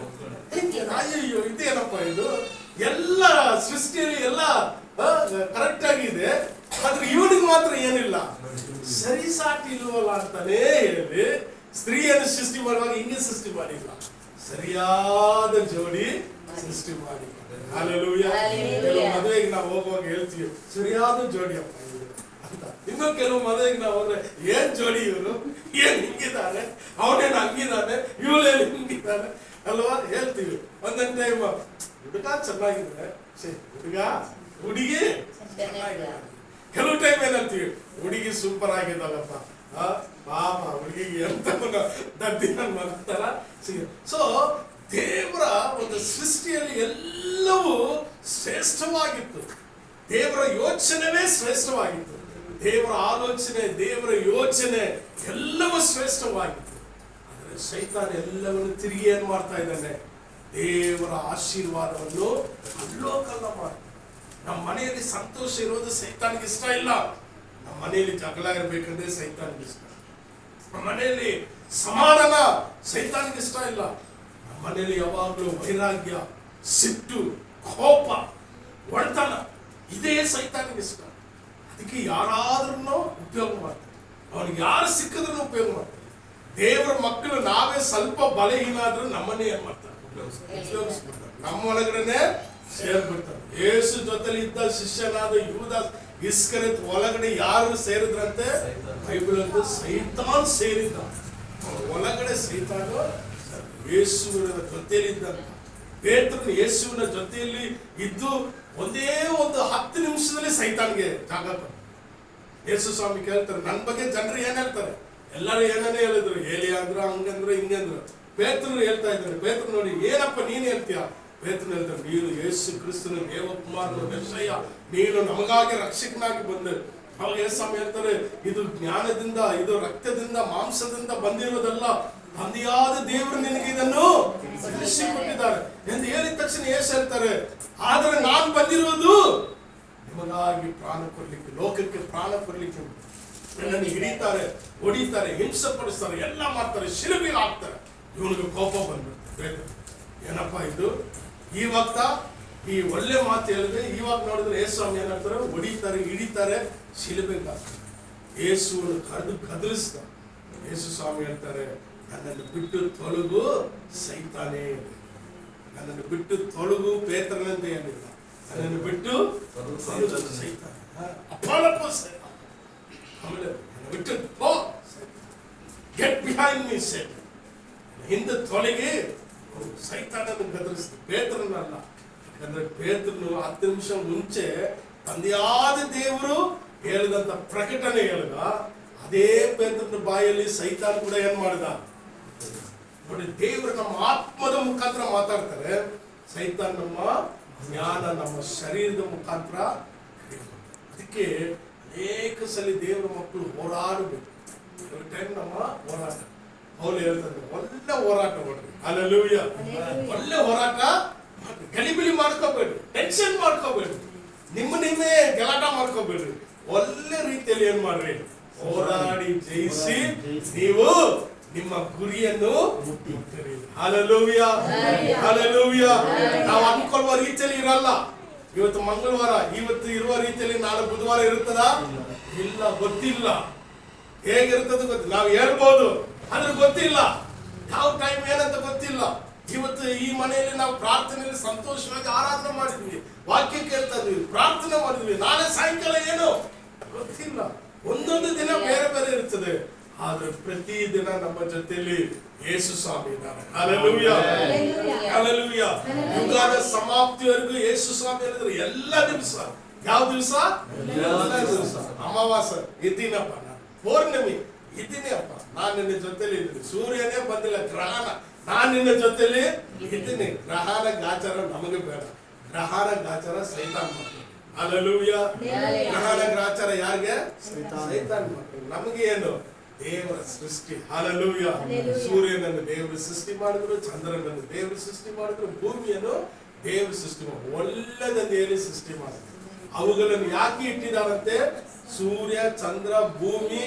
Speaker 1: ಅಯ್ಯೋ ಇದೇನಪ್ಪ ಇದು? ಎಲ್ಲ ಸೃಷ್ಟಿಯಲ್ಲಿ ಎಲ್ಲ ಕರೆಕ್ಟ್ ಆಗಿದೆ, ಆದ್ರೆ ಇವನಿಗೆ ಮಾತ್ರ ಏನಿಲ್ಲ, ಸರಿಸಾಟಿ ಇಲ್ವಲ್ಲ ಅಂತಾನೆ ಹೇಳಿ ಸ್ತ್ರೀಯನ್ನು ಸೃಷ್ಟಿ ಮಾಡುವಾಗ ಹಿಂಗೆ ಸೃಷ್ಟಿ ಮಾಡಿಲ್ಲ, ಸರಿಯಾದ ಜೋಡಿ ಸೃಷ್ಟಿ ಮಾಡಿ. ಹಲ್ಲೆಲೂಯಾ. ಕೆಲವು ಮದುವೆಗೆ ನಾವು ಹೋಗುವಾಗ ಹೇಳ್ತೀವಿ ಸರಿಯಾದ ಜೋಡಿ ಅಪ್ಪ ಅಂತ. ಇನ್ನು ಕೆಲವು ಮದುವೆಗೆ ನಾವು ಹೋದ್ರೆ ಏನ್ ಜೋಡಿ ಇವರು, ಏನ್ ಹಿಂಗಿದ್ದಾರೆ, ಅವನೇನು ಹಂಗಿದ್ದಾನೆ, ಇವಳೇನು ಹಿಂಗಿದ್ದಾನೆ ಅಲ್ವಾ ಹೇಳ್ತೀವಿ. ಒಂದೊಂದು ಟೈಮ್ ಹುಡುಗ ಚೆನ್ನಾಗಿದ್ರೆ ಹುಡುಗ, ಹುಡುಗಿ ಚೆನ್ನಾಗಿದ್ದಾರೆ. ಕೆಲವು ಟೈಮ್ ಏನಂತೀವಿ ಹುಡುಗಿ ಸೂಪರ್ ಆಗಿದ್ದಾಳಪ್ಪ, ಪಾಪ ಹುಡುಗಿಗೆ ಎಂತ ದದ್ದಿನ ಮಾಡ್ತಾರ. ಸೊ ದೇವರ ಒಂದು ಸೃಷ್ಟಿಯಲ್ಲಿ ಎಲ್ಲವೂ ಶ್ರೇಷ್ಠವಾಗಿತ್ತು. ದೇವರ ಯೋಚನೆವೇ ಶ್ರೇಷ್ಠವಾಗಿತ್ತು. ದೇವರ ಆಲೋಚನೆ, ದೇವರ ಯೋಚನೆ ಎಲ್ಲವೂ ಶ್ರೇಷ್ಠವಾಗಿತ್ತು. ಆದರೆ ಸೈತಾನ ಎಲ್ಲವನ್ನು ತಿರುಗಿ ಏನ್ ಮಾಡ್ತಾ ಇದ್ದಾನೆ? ದೇವರ ಆಶೀರ್ವಾದವನ್ನು ಅಲ್ಲೋಕಲ್ಲ ಮಾಡ್ತಾನೆ. ನಮ್ಮ ಮನೆಯಲ್ಲಿ ಸಂತೋಷ ಇರೋದು ಸೈತಾನಿಗೆ ಇಷ್ಟ ಇಲ್ಲ. ನಮ್ಮ ಮನೆಯಲ್ಲಿ ಜಗಳ ಇರಬೇಕಂದ್ರೆ ಸೈತಾನಿಗೆ ಇಷ್ಟ. ನಮ್ಮ ಮನೆಯಲ್ಲಿ ಸಮಾಧಾನ ಸೈತಾನಿಗೆ ಇಷ್ಟ ಇಲ್ಲ. ನಮ್ಮ ಮನೆಯಲ್ಲಿ ಯಾವಾಗಲೂ ವೈರಾಗ್ಯ, ಸಿಟ್ಟು, ಕೋಪ, ಒಳ್ತನ ಇದೇ ಸೈತಾನಿಗೆ ಇಷ್ಟ. ಅದಕ್ಕೆ ಯಾರಾದ್ರೂ ಉಪಯೋಗ ಮಾಡ್ತಾರೆ, ಅವನಿಗೆ ಯಾರು ಸಿಕ್ಕಿದ್ರು ಉಪಯೋಗ ಮಾಡ್ತಾರೆ. ದೇವರ ಮಕ್ಕಳು ನಾವೇ ಸ್ವಲ್ಪ ಬಲಹೀನ ಆದ್ರೂ ನಮ್ಮನ್ನೇ ಏನ್ ಮಾಡ್ತಾರೆ? ಉಪಯೋಗಿಸ್ಬಿಡ್ತಾರೆ, ನಮ್ಮ ಒಳಗಡೆನೆ ಸೇರ್ಬಿಡ್ತಾರೆ. ಯೇಸು ಜೊತೆಲಿ ಇದ್ದ ಶಿಷ್ಯನಾದ ಯೂದಾಸ್ ಇಸ್ಕರಿಯೋತ್ ಒಳಗಡೆ ಯಾರು ಸೇರಿದ್ರಂತೆ? ಬೈಬಲ್ ಅಂತ ಸೈತಾನ್ ಸೇರಿದ್ದ. ಒಳಗಡೆ ಸೈತಾನ್ ಯೇಸುವಿನ ಜೊತೆಯಲ್ಲಿ ಇದ್ದಂತ. ಪೇತ್ರನು ಯೇಸುವಿನ ಜೊತೆಯಲ್ಲಿ ಇದ್ದು ಒಂದೇ ಒಂದು 10 ನಿಮಿಷದಲ್ಲಿ ಸೈತಾನ್ಗೆ ಜಾಗ ಕೊಟ್ಟ. ಯೇಸು ಸ್ವಾಮಿ ಕೇಳ್ತಾರೆ, ನನ್ನ ಬಗ್ಗೆ ಜನರು ಏನ್ ಹೇಳ್ತಾರೆ? ಎಲ್ಲರೂ ಏನೇ ಹೇಳಿದ್ರು, ಏಲಿಯಾ ಅಂದ್ರು, ಹಂಗಂದ್ರು, ಹಿಂಗಂದ್ರು. ಪೇತ್ರನು ಹೇಳ್ತಾ ಇದ್ದಾರೆ. ಪೇತ್ರ ನೋಡಿ, ಏನಪ್ಪ ನೀನ್ ಹೇಳ್ತೀಯ? ಪೇತ್ರನು ಹೇಳ್ತಾರೆ, ನೀನು ಯೇಸು ಕ್ರಿಸ್ತನ ದೇವಕುಮಾರನ ಮೆಸ್ಸಯ್ಯ, ನೀನು ನಮಗಾಗಿ ರಕ್ಷಕನಾಗಿ ಬಂದೆ. ಅವಾಗ ಯೇಸು ಸ್ವಾಮಿ ಹೇಳ್ತಾರೆ, ಇದು ಜ್ಞಾನದಿಂದ, ಇದು ರಕ್ತದಿಂದ, ಮಾಂಸದಿಂದ ಬಂದಿರುವುದಲ್ಲ, ತಂದೆಯಾದ ದೇವರು ನಿನಗೆ ಇದನ್ನು ತಿಳಿಸಿಕೊಟ್ಟಿದ್ದಾರೆ ಎಂದು ಹೇಳಿದ ತಕ್ಷಣ ಯೇಸು ಹೇಳ್ತಾರೆ, ಆದರೆ ನಾನು ಬಂದಿರುವುದು ನಿಮಗಾಗಿ ಪ್ರಾಣ ಕೊಡ್ಲಿಕ್ಕೆ, ಲೋಕಕ್ಕೆ ಪ್ರಾಣ ಕೊಡ್ಲಿಕ್ಕೆ. ನನ್ನನ್ನು ಹಿಡಿತಾರೆ, ಹೊಡಿತಾರೆ, ಹಿಂಸೆ ಪಡಿಸ್ತಾರೆ, ಎಲ್ಲ ಮಾಡ್ತಾರೆ, ಶಿಲುಬೆಗೆ ಹಾಕ್ತಾರೆ. ಇವನಿಗೆ ಕೋಪ ಬಂದ್ಬಿಡ್ತಾರೆ. ಏನಪ್ಪಾ ಇದು? ಈ ಭಕ್ತ ಈ ಒಳ್ಳೆ ಮಾತು ಹೇಳಿದ್ರೆ ಇವಾಗ ನೋಡಿದ್ರೆ ಯೇಸು ಸ್ವಾಮಿ ಏನಾಗ್ತಾರೆ, ಹೊಡಿತಾರೆ, ಹಿಡಿತಾರೆ, ಶಿಲುಬೆಗೆ ಹಾಕ್ತಾರೆ. ಯೇಸುವನ್ನು ಕರೆದು ಗದರಿಸ್ತಾರೆ. ಯೇಸು ಸ್ವಾಮಿ ಹೇಳ್ತಾರೆ, ನನ್ನನ್ನು ಬಿಟ್ಟು ತೊಲಗು ಸೈತಾನೇ, ನನ್ನನ್ನು ಬಿಟ್ಟು ತೊಲಗು ಪೇತ್ರನಂತೆ ಏನಿಲ್ಲ, ನನ್ನನ್ನು ಬಿಟ್ಟು ಸೈತಾನ ಅಪಾಲಪ್ಪ ಸೈತಾನ, ಆಮೇಲೆ ನನ್ನ ಬಿಟ್ಟು ಪೋ ಗೆಟ್ ಬಿಹೈಂಡ್ ಮೀ ಸೈತಾನ್, ಹಿಂದೆ ತೊಲಗಿ ಸೈತಾನನ್ನು ಗದರಿಸ್ತಾರೆ. ಪೇತ್ರನಲ್ಲ, ಯಾಕಂದ್ರೆ ಪೇತ್ರನು 10 ನಿಮಿಷ ಮುಂಚೆ ತಂದೆಯಾದ ದೇವರು ಹೇಳಿದಂತ ಪ್ರಕಟಣೆ ಹೇಳಿದ. ಅದೇ ಪೇತ್ರನ ಬಾಯಲ್ಲಿ ಸೈತಾನ್ ಕೂಡ ಏನ್ ಮಾಡಿದ ನೋಡಿ. ದೇವರು ನಮ್ಮ ಆತ್ಮದ ಮುಖಾಂತರ ಮಾತಾಡ್ತಾರೆ, ಸೈತಾನ್ ನಮ್ಮ ಜ್ಞಾನ, ನಮ್ಮ ಶರೀರದ ಮುಖಾಂತರ. ಅದಕ್ಕೆ ಅನೇಕ ಸಲ ದೇವರ ಮಕ್ಕಳು ಹೋರಾಡಬೇಕು. ಟೈಮ್ ನಮ್ಮ ಹೋರಾಟ. ಅವ್ರು ಹೇಳ್ತಾರೆ, ಒಳ್ಳೆ ಹೋರಾಟ ಮಾಡ್ರಿ, ಹಲ್ಲೆಲೂಯಾ, ಒಳ್ಳೆ ಹೋರಾಟ ಮಾಡ್ರಿ, ಗಲಿಬಿಲಿ ಮಾಡ್ಕೋಬೇಡ್ರಿ, ಟೆನ್ಷನ್ ಮಾಡ್ಕೋಬೇಡ್ರಿ, ನಿಮ್ಮೇ ಗಲಾಟ ಮಾಡ್ಕೋಬೇಡ್ರಿ. ಒಳ್ಳೆ ರೀತಿಯಲ್ಲಿ ಏನ್ ಮಾಡ್ರಿ, ಹೋರಾಡಿ ಜಯಿಸಿ ನೀವು ನಿಮ್ಮ ಗುರಿಯನ್ನು ಮುಟ್ಟಿರಿ. Hallelujah, hallelujah. ನಾವು ಅನ್ಕೊಳ್ಳುವ ರೀತಿಯಲ್ಲಿ ಇರಲ್ಲ. ಇವತ್ತು ಮಂಗಳವಾರ, ಇವತ್ತು ಇರುವ ರೀತಿಯಲ್ಲಿ ನಾಳೆ ಬುಧವಾರ ಇರುತ್ತದಾ? ಇಲ್ಲ, ಗೊತ್ತಿಲ್ಲ. ಹೇಗಿರ್ತದೆ ಗೊತ್ತಿಲ್ಲ. ನಾವು ಹೇಳ್ಬೋದು, ಆದ್ರೆ ಗೊತ್ತಿಲ್ಲ. ಯಾವ ಟೈಮ್ ಏನಂತ ಗೊತ್ತಿಲ್ಲ. ಇವತ್ತು ಈ ಮನೆಯಲ್ಲಿ ನಾವು ಪ್ರಾರ್ಥನೆಯಲ್ಲಿ ಸಂತೋಷವಾಗಿ ಆರಾಧನೆ ಮಾಡಿದ್ವಿ, ವಾಕ್ಯ ಕೇಳ್ತಾ ಇದ್ವಿ, ಪ್ರಾರ್ಥನೆ ಮಾಡಿದ್ವಿ. ನಾಳೆ ಸಾಯಂಕಾಲ ಏನು ಗೊತ್ತಿಲ್ಲ. ಒಂದೊಂದು ದಿನ ಬೇರೆ ಬೇರೆ ಇರ್ತದೆ. ಆದ್ರೆ ಪ್ರತಿ ದಿನ ನಮ್ಮ ಜೊತೆಯಲ್ಲಿ ಯೇಸು ಸ್ವಾಮಿ ಇದ್ದಾರೆ. Hallelujah, hallelujah. ಯುಗದ ಸಮಾಪ್ತಿವರೆಗೂ ಯೇಸು ಸ್ವಾಮಿ ಹೇಳಿದ್ರೆ ಎಲ್ಲ ದಿವಸ. ಯಾವ ದಿವಸ? ಎಲ್ಲ ದಿವಸ. ಅಮಾವಾಸ್ಯೆ ಇದ್ದೀನಪ್ಪ, ನಾನು ಪೌರ್ಣಮಿ ಇದ್ದೀನಿ ಅಪ್ಪ, ನಾನು ನಿನ್ನ ಜೊತೆಲಿ ಇದ್ದೀನಿ. ಸೂರ್ಯನೇ ಬಂದಿಲ್ಲ, ಗ್ರಹಣ, ನಾನು ನಿನ್ನ ಜೊತೆಲಿ ಇದ್ದೀನಿ. ಗ್ರಹಣ ಗಾಚಾರ ನಮಗೆ ಬೇಡ. ಗ್ರಹಣ ಗಾಚಾರ ಸೈತಾನ್ ಮಕ್ಕಳು. ಹಲ್ಲೆಲೂಯಾ. ಗ್ರಹಣ ಗಾಚಾರ ಯಾರಿಗೆ? ಸೈತಾನ್ ಮಕ್ಕಳು. ನಮಗೆ ಏನು? ದೇವರ ಸೃಷ್ಟಿ. ಹಲ್ಲೆಲೂಯಾ. ಸೂರ್ಯನನ್ನು ದೇವರು ಸೃಷ್ಟಿ ಮಾಡಿದ್ರು, ಚಂದ್ರನನ್ನು ದೇವರು ಸೃಷ್ಟಿ ಮಾಡಿದ್ರು, ಭೂಮಿಯನ್ನು ದೇವರು ಸೃಷ್ಟಿ ಮಾಡಿದ್ರು. ಒಳ್ಳೆದನ್ನು ಹೇಳಿ ಸೃಷ್ಟಿ ಮಾಡಿದ್ರು. ಅವುಗಳನ್ನು ಯಾಕೆ ಇಟ್ಟಿದ್ದಾರಂತೆ? ಸೂರ್ಯ, ಚಂದ್ರ, ಭೂಮಿ,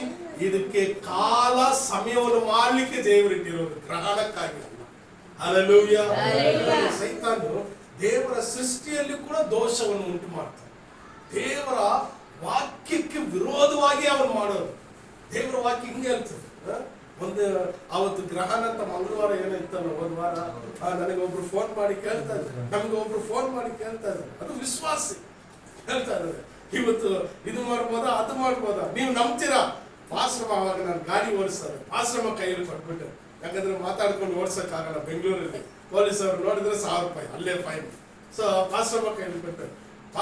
Speaker 1: ಇದಕ್ಕೆ ಕಾಲ ಸಮಯವನ್ನು ಮಾಡಲಿಕ್ಕೆ ದೇವರು ಇಟ್ಟಿರೋದು, ಗ್ರಹಣಕ್ಕಾಗಿ. ಹಲ್ಲೆಲೂಯಾ. ಸೈತಾನು ದೇವರ ಸೃಷ್ಟಿಯಲ್ಲಿ ಕೂಡ ದೋಷವನ್ನು ಉಂಟು ಮಾಡ್ತಾನೆ. ದೇವರ ವಾಕ್ಯಕ್ಕೆ ವಿರೋಧವಾಗಿ ಅವನು ಮಾಡೋದು. ದೇವರ ವಾಕ್ಯ ಹಿಂಗೆ ಹೇಳ್ತದೆ. ಒಂದು ಅವತ್ತು ಗ್ರಹಣ ಅಂತ ಮಂಗಳವಾರ ಏನಿತ್ತಲ್ಲ, ಒಂದು ವಾರ ನನಗೆ ಒಬ್ರು ಫೋನ್ ಮಾಡಿ ಕೇಳ್ತಾ ಇದ್ರು, ನಮ್ಗೆ ಒಬ್ರು ಫೋನ್ ಮಾಡಿ ಕೇಳ್ತಾ ಇದ್ರು. ಅದು ವಿಶ್ವಾಸಿ ಹೇಳ್ತಾ ಇದ್ದಾರೆ, ಇವತ್ತು ಇದು ಮಾಡ್ಬೋದಾ, ಅದು ಮಾಡ್ಬೋದಾ, ನೀವು ನಂಬ್ತೀರಾ? ಆಶ್ರಮ, ಅವಾಗ ನಾನು ಗಾಡಿ ಓಡಿಸ್ತಾರೆ, ಆಶ್ರಮ ಕೈಯಲ್ಲಿ ಕೊಟ್ಬಿಟ್ಟೆ. ಯಾಕಂದ್ರೆ ಮಾತಾಡ್ಕೊಂಡು ಓಡಿಸೋಕ್ಕಾಗಲ್ಲ. ಬೆಂಗಳೂರಲ್ಲಿ ಪೊಲೀಸ್ ಅವರು ನೋಡಿದ್ರೆ 1000 ರೂಪಾಯಿ ಅಲ್ಲೇ ಫೈನ್. ಸೊ ಆಶ್ರಮ ಕೈಯಲ್ಲಿ ಕೊಟ್ಟೆ.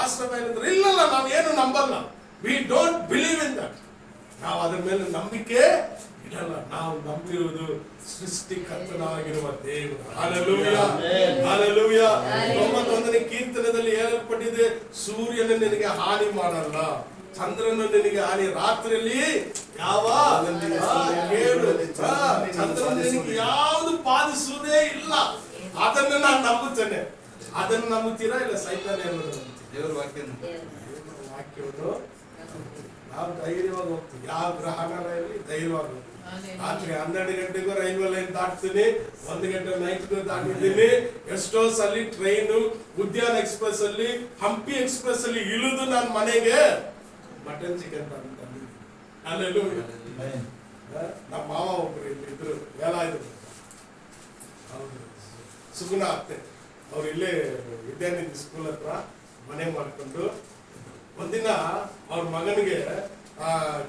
Speaker 1: ಆಶ್ರಮ ಏನಂದ್ರೆ, ಇಲ್ಲಲ್ಲ, ನಾವು ಏನು ನಂಬಲ್ಲ, we don't believe in that. ನಾವು ಅದ್ರ ಮೇಲೆ ನಂಬಿಕೆ ಇಡಲ್ಲ. ನಾವು ನಂಬಿರುವುದು ಸೃಷ್ಟಿಕರ್ತನಾಗಿರುವ ದೇವರು. Hallelujah, hallelujah. 91ನೇ ಕೀರ್ತನದಲ್ಲಿ ಹೇಳಲ್ಪಟ್ಟಿದೆ, ಸೂರ್ಯನು ನಿನಗೆ ಹಾನಿ ಮಾಡಲ್ಲ, ಚಂದ್ರನು ನಿನಗೆ ಹಾನಿ, ರಾತ್ರಿಯಲ್ಲಿ ಯಾವ ಚಂದ್ರನು ನಿನಗೆ ಯಾವುದು ಬಾಧಿಸುವುದೇ ಇಲ್ಲ. ಅದನ್ನು ನಾನು ನಂಬುತ್ತೇನೆ. ಅದನ್ನು ನಂಬುತ್ತೀರಾ? ಇಲ್ಲ ಸೈತಾನ ಹೇಳೋದು
Speaker 2: ದೇವರ ವಾಕ್ಯವನ್ನು
Speaker 1: ನಾವು ಧೈರ್ಯವಾಗಿ ಹೋಗ್ತೀವಿ. ಯಾವ ಗ್ರಹಣ ಇರಲಿ ಧೈರ್ಯವಾಗಿ ಹೋಗ್ತೀವಿ. ರಾತ್ರಿ 12 ಗಂಟೆಗೂ ರೈಲ್ವೆ ಲೈನ್ ದಾಟ್ತೀನಿ, 1 ಗಂಟೆ ನೈಟ್ಗೂ ದಾಟಿದ್ದೀನಿ. ಎಷ್ಟೋ ಸಲ ಟ್ರೈನು, ಉದ್ಯಾನ ಎಕ್ಸ್ಪ್ರೆಸ್ ಅಲ್ಲಿ, ಹಂಪಿ ಎಕ್ಸ್ಪ್ರೆಸ್ ಅಲ್ಲಿ ಇಳಿದು ನಾನು ಮನೆಗೆ ಮಟನ್ ಚಿಕನ್ ತಂದಿದ್ದೀನಿ. ಹಲ್ಲೆಲೂಯಾ. ನಮ್ಮ ಮಾವ ಒಬ್ರು ಇದ್ರು, ವೇಲಾಯುಧರು, ಸುಗುಣ ಅತ್ತೆ, ಅವ್ರು ಇಲ್ಲೇ ವಿದ್ಯಾನಿಧಿ ಸ್ಕೂಲ್ ಹತ್ರ ಮನೆ ಮಾಡ್ಕೊಂಡು, ಒಂದಿನ ಅವ್ರ ಮಗನಿಗೆ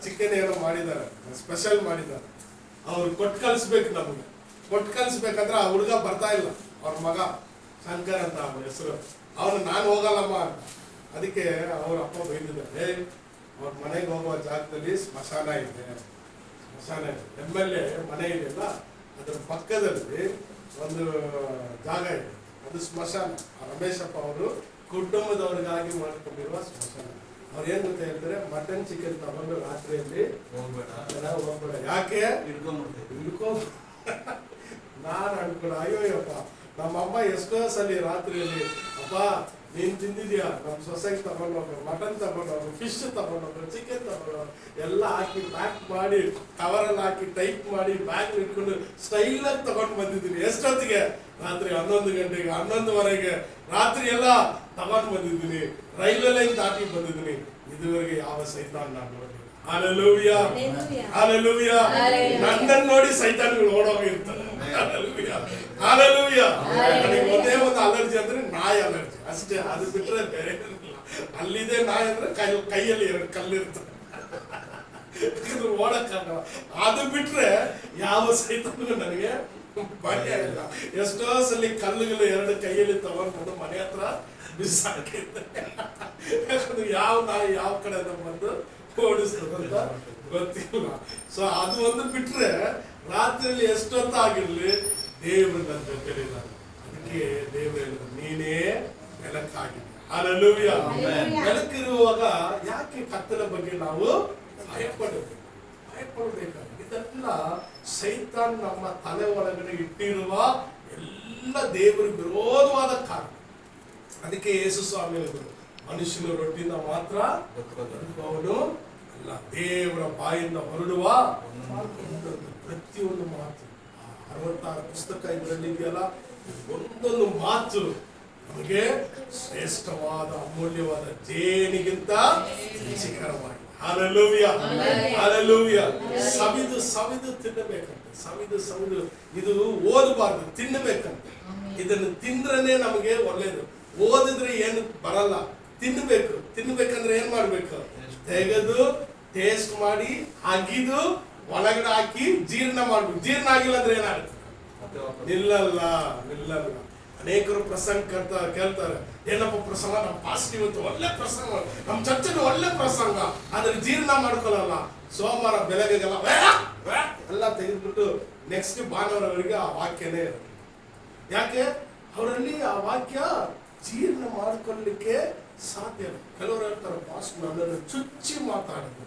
Speaker 1: ಚಿಕನ್ ಏನೋ ಮಾಡಿದ್ದಾರೆ, ಸ್ಪೆಷಲ್ ಮಾಡಿದ್ದಾರೆ. ಅವ್ರು ಕೊಟ್ಟು ಕಳಿಸ್ಬೇಕು. ನಮಗೆ ಕೊಟ್ಟು ಕಳಿಸ್ಬೇಕಂದ್ರೆ ಆ ಹುಡುಗ ಬರ್ತಾ ಇಲ್ಲ, ಅವ್ರ ಮಗ ಶಂಕರ್ ಅಂತ ಅವನ ಹೆಸರು. ಅವನು ನಾನು ಹೋಗಲ್ಲಮ್ಮ ಅಂತ. ಅದಕ್ಕೆ ಅವ್ರ ಅಪ್ಪ ಬೈದಿದ್ದಾರೆ, ಅವ್ರ ಮನೆಗೆ ಹೋಗುವ ಜಾಗದಲ್ಲಿ ಸ್ಮಶಾನ ಇದೆ. ಸ್ಮಶಾನ ಇದೆ, MLA ಮನೆ ಇದೆಯಲ್ಲ, ಅದ್ರ ಪಕ್ಕದಲ್ಲಿ ಒಂದು ಜಾಗ ಇದೆ, ಅದು ಸ್ಮಶಾನ. ರಮೇಶಪ್ಪ ಅವರು ಕುಟುಂಬದವ್ರಿಗಾಗಿ ಮಾಡ್ಕೊಂಡಿರುವ ಸ್ಮಶಾನ. ಅವ್ರು ಏನ್ ಗೊತ್ತಾ ಹೇಳ್ತಾರೆ, ಮಟನ್ ಚಿಕನ್ ತಗೊಂಡು ರಾತ್ರಿಯಲ್ಲಿ ಹೋಗ್ಬೇಡ. ಯಾಕೆ ಹಿಡ್ಕೊ ನಾನು ಅನ್ಕೊಡ. ಅಯ್ಯೋಯ್ಯಪ್ಪ, ನಮ್ಮಮ್ಮ ಎಷ್ಟೋ ಸಲ ರಾತ್ರಿಯಲ್ಲಿ, ಅಪ್ಪ ನೀನ್ ತಿಂದಿದ್ಯಾ, ನಮ್ಮ ಸೊಸೈಟಿ ತಗೊಂಡೋಗ್ರು, ಮಟನ್ ತಗೊಂಡೋಗ್ರು, ಫಿಶ್ ತಗೊಂಡೋಗ್ರು, ಚಿಕನ್ ತಗೊಂಡೋಗ್ರು, ಎಲ್ಲ ಹಾಕಿ ಪ್ಯಾಕ್ ಮಾಡಿ ಕವರಲ್ಲಿ ಹಾಕಿ ಟೈಪ್ ಮಾಡಿ ಬ್ಯಾಗ್ ಇಟ್ಕೊಂಡು ಸ್ಟೈಲಾಗಿ ತಗೊಂಡು ಬಂದಿದ್ದೀನಿ. ಎಷ್ಟೊತ್ತಿಗೆ? ರಾತ್ರಿ 11 ಗಂಟೆಗೆ, 11:30ಗೆ ರಾತ್ರಿ ಎಲ್ಲ ತಗೊಂಡು ಬಂದಿದ್ದೀನಿ. ರೈಲ್ವೆ ಲೈನ್ ದಾಟಿ ಬಂದಿದ್ದೀನಿ. ಇದುವರೆಗೆ ಯಾವ ಸೈತಾನ್ ನಾನು ನೋಡಿ. Hallelujah, hallelujah. ನನ್ನನ್ನು ನೋಡಿ ಸೈತಾನ್ಗಳು ಓಡೋಗಿರ್ತಾರೆ. Hallelujah, hallelujah. ನನಗೆ ಒಂದೇ ಒಂದು ಅಲರ್ಜಿ ಅಂದ್ರೆ ನಾಯಿ ಅಲರ್ಜಿ ಅಷ್ಟೇ. ಅದು ಬಿಟ್ರೆ ಬೇರೆ ಇರಲಿಲ್ಲ. ಅಲ್ಲಿದೆ ನಾಯಿ ಅಂದ್ರೆ ಕೈಯಲ್ಲಿ 2 ಕಲ್ಲಿರ್ತದೆ, ಓಡಕ್ಕಾಗಲ್ಲ. ಅದು ಬಿಟ್ರೆ ಯಾವ ಸೈತಾನ್ಗಳು ನನಗೆ ಭಯ ಇಲ್ಲ. ಎಷ್ಟೋ ಸಲ ಕಲ್ಲುಗಳು 2 ಕೈಯಲ್ಲಿ ತಗೊಂಡು ಮನೆ ಹತ್ರ ಬಿಸಾಕಿದ್ದೆ. ಯಾಕಂದ್ರೆ ಯಾವ ನಾಯಿ ಯಾವ ಕಡೆ ಬಂದು ಓಡಿಸ್ತದಂತ ಗೊತ್ತಿಲ್ಲ. ಸೊ ಅದು ಒಂದು ಬಿಟ್ರೆ ರಾತ್ರಿಯಲ್ಲಿ ಎಷ್ಟೊತ್ತಾಗಿರ್ಲಿ ದೇವರು ನನ್ನ ಜೊತೆಲಿದ್ದಾನೆ. ಅದಕ್ಕೆ ದೇವರು ಹೇಳಿದ್ರು, ನೀನೇ ಬೆಳಕಾಗಿದೆ. ಹಲ್ಲೆಲೂಯಾ. ಬೆಳಕಿರುವಾಗ ಯಾಕೆ ಕತ್ತಲ ಬಗ್ಗೆ ನಾವು ಭಯಪಡಬೇಕಾಗಿದೆ? ಇದೆಲ್ಲ ಸೈತಾನ್ ನಮ್ಮ ತಲೆ ಒಳಗಡೆ ಇಟ್ಟಿರುವ ಎಲ್ಲ ದೇವರ ವಿರೋಧವಾದ ಕಾರಣ. ಅದಕ್ಕೆ ಯೇಸು ಸ್ವಾಮಿ ಹೇಳಿದ್ರು, ಮನುಷ್ಯನ ರೊಟ್ಟಿಯಿಂದ ಮಾತ್ರ ಬದುಕುವವನು ಅಲ್ಲ, ದೇವರ ಬಾಯಿಂದ ಹೊರಡುವ ಪ್ರತಿಯೊಂದು ಮಾತು. 66 ಪುಸ್ತಕ ಇದರಲ್ಲಿ ಇದೆಯಲ್ಲ, ಒಂದೊಂದು ಮಾತು ನಮಗೆ ಶ್ರೇಷ್ಠವಾದ ಅಮೂಲ್ಯವಾದ ಜೇನಿಗಿಂತ ರುಚಿಕರವಾಗಿ. Hallelujah, hallelujah. ಸವಿದು ಸವಿದು ತಿನ್ನಬೇಕಂತೆ, ಸವಿದು ಸವಿದು. ಇದು ಓದಬಾರ್ದು, ತಿನ್ನಬೇಕಂತೆ. ಇದನ್ನು ತಿಂದ್ರನೇ ನಮಗೆ ಒಳ್ಳೇದು. ಓದಿದ್ರೆ ಏನು ಬರಲ್ಲ, ತಿನ್ನಬೇಕು. ತಿನ್ಬೇಕಂದ್ರೆ ಏನ್ ಮಾಡ್ಬೇಕು? ತೆಗೆದು ಟೇಸ್ಟ್ ಮಾಡಿ ಅಗಿದು ಒಳಗಡೆ ಹಾಕಿ ಜೀರ್ಣ ಮಾಡ್ಬೇಕು. ಜೀರ್ಣ ಆಗಿಲ್ಲ ಅಂದ್ರೆ ಏನಾಗುತ್ತೆ? ನಿಲ್ಲಲ್ಲ, ನಿಲ್ಲಲ್ಲ. ಅನೇಕರು ಪ್ರಸಂಗ ಕೇಳ್ತಾರೆ, ಏನಪ್ಪ ಪ್ರಸಂಗ, ನಮ್ಮ ಪಾಸ್ಟಿವ್ ಇವತ್ತು ಒಳ್ಳೆ ಪ್ರಸಂಗ, ನಮ್ಮ ಚರ್ಚಲ್ಲಿ ಒಳ್ಳೆ ಪ್ರಸಂಗ, ಆದ್ರೆ ಜೀರ್ಣ ಮಾಡ್ಕೊಳ್ಳಲ್ಲ. ಸೋಮವಾರ ಬೆಳಗ್ಗೆಗೆಲ್ಲ ಎಲ್ಲ ತೆಗೆದ್ಬಿಟ್ಟು ನೆಕ್ಸ್ಟ್ ಭಾನುವಾರವರೆಗೆ ಆ ವಾಕ್ಯನೇ ಇರುತ್ತೆ. ಯಾಕೆ? ಅವರಲ್ಲಿ ಆ ವಾಕ್ಯ ಜೀರ್ಣ ಮಾಡ್ಕೊಳ್ಳಿಕ್ಕೆ ಸಾಧ್ಯ. ಕೆಲವರು ಹೇಳ್ತಾರೆ, ಪಾಸ್ ನನ್ನನ್ನು ಚುಚ್ಚಿ ಮಾತಾಡಿದ್ರು,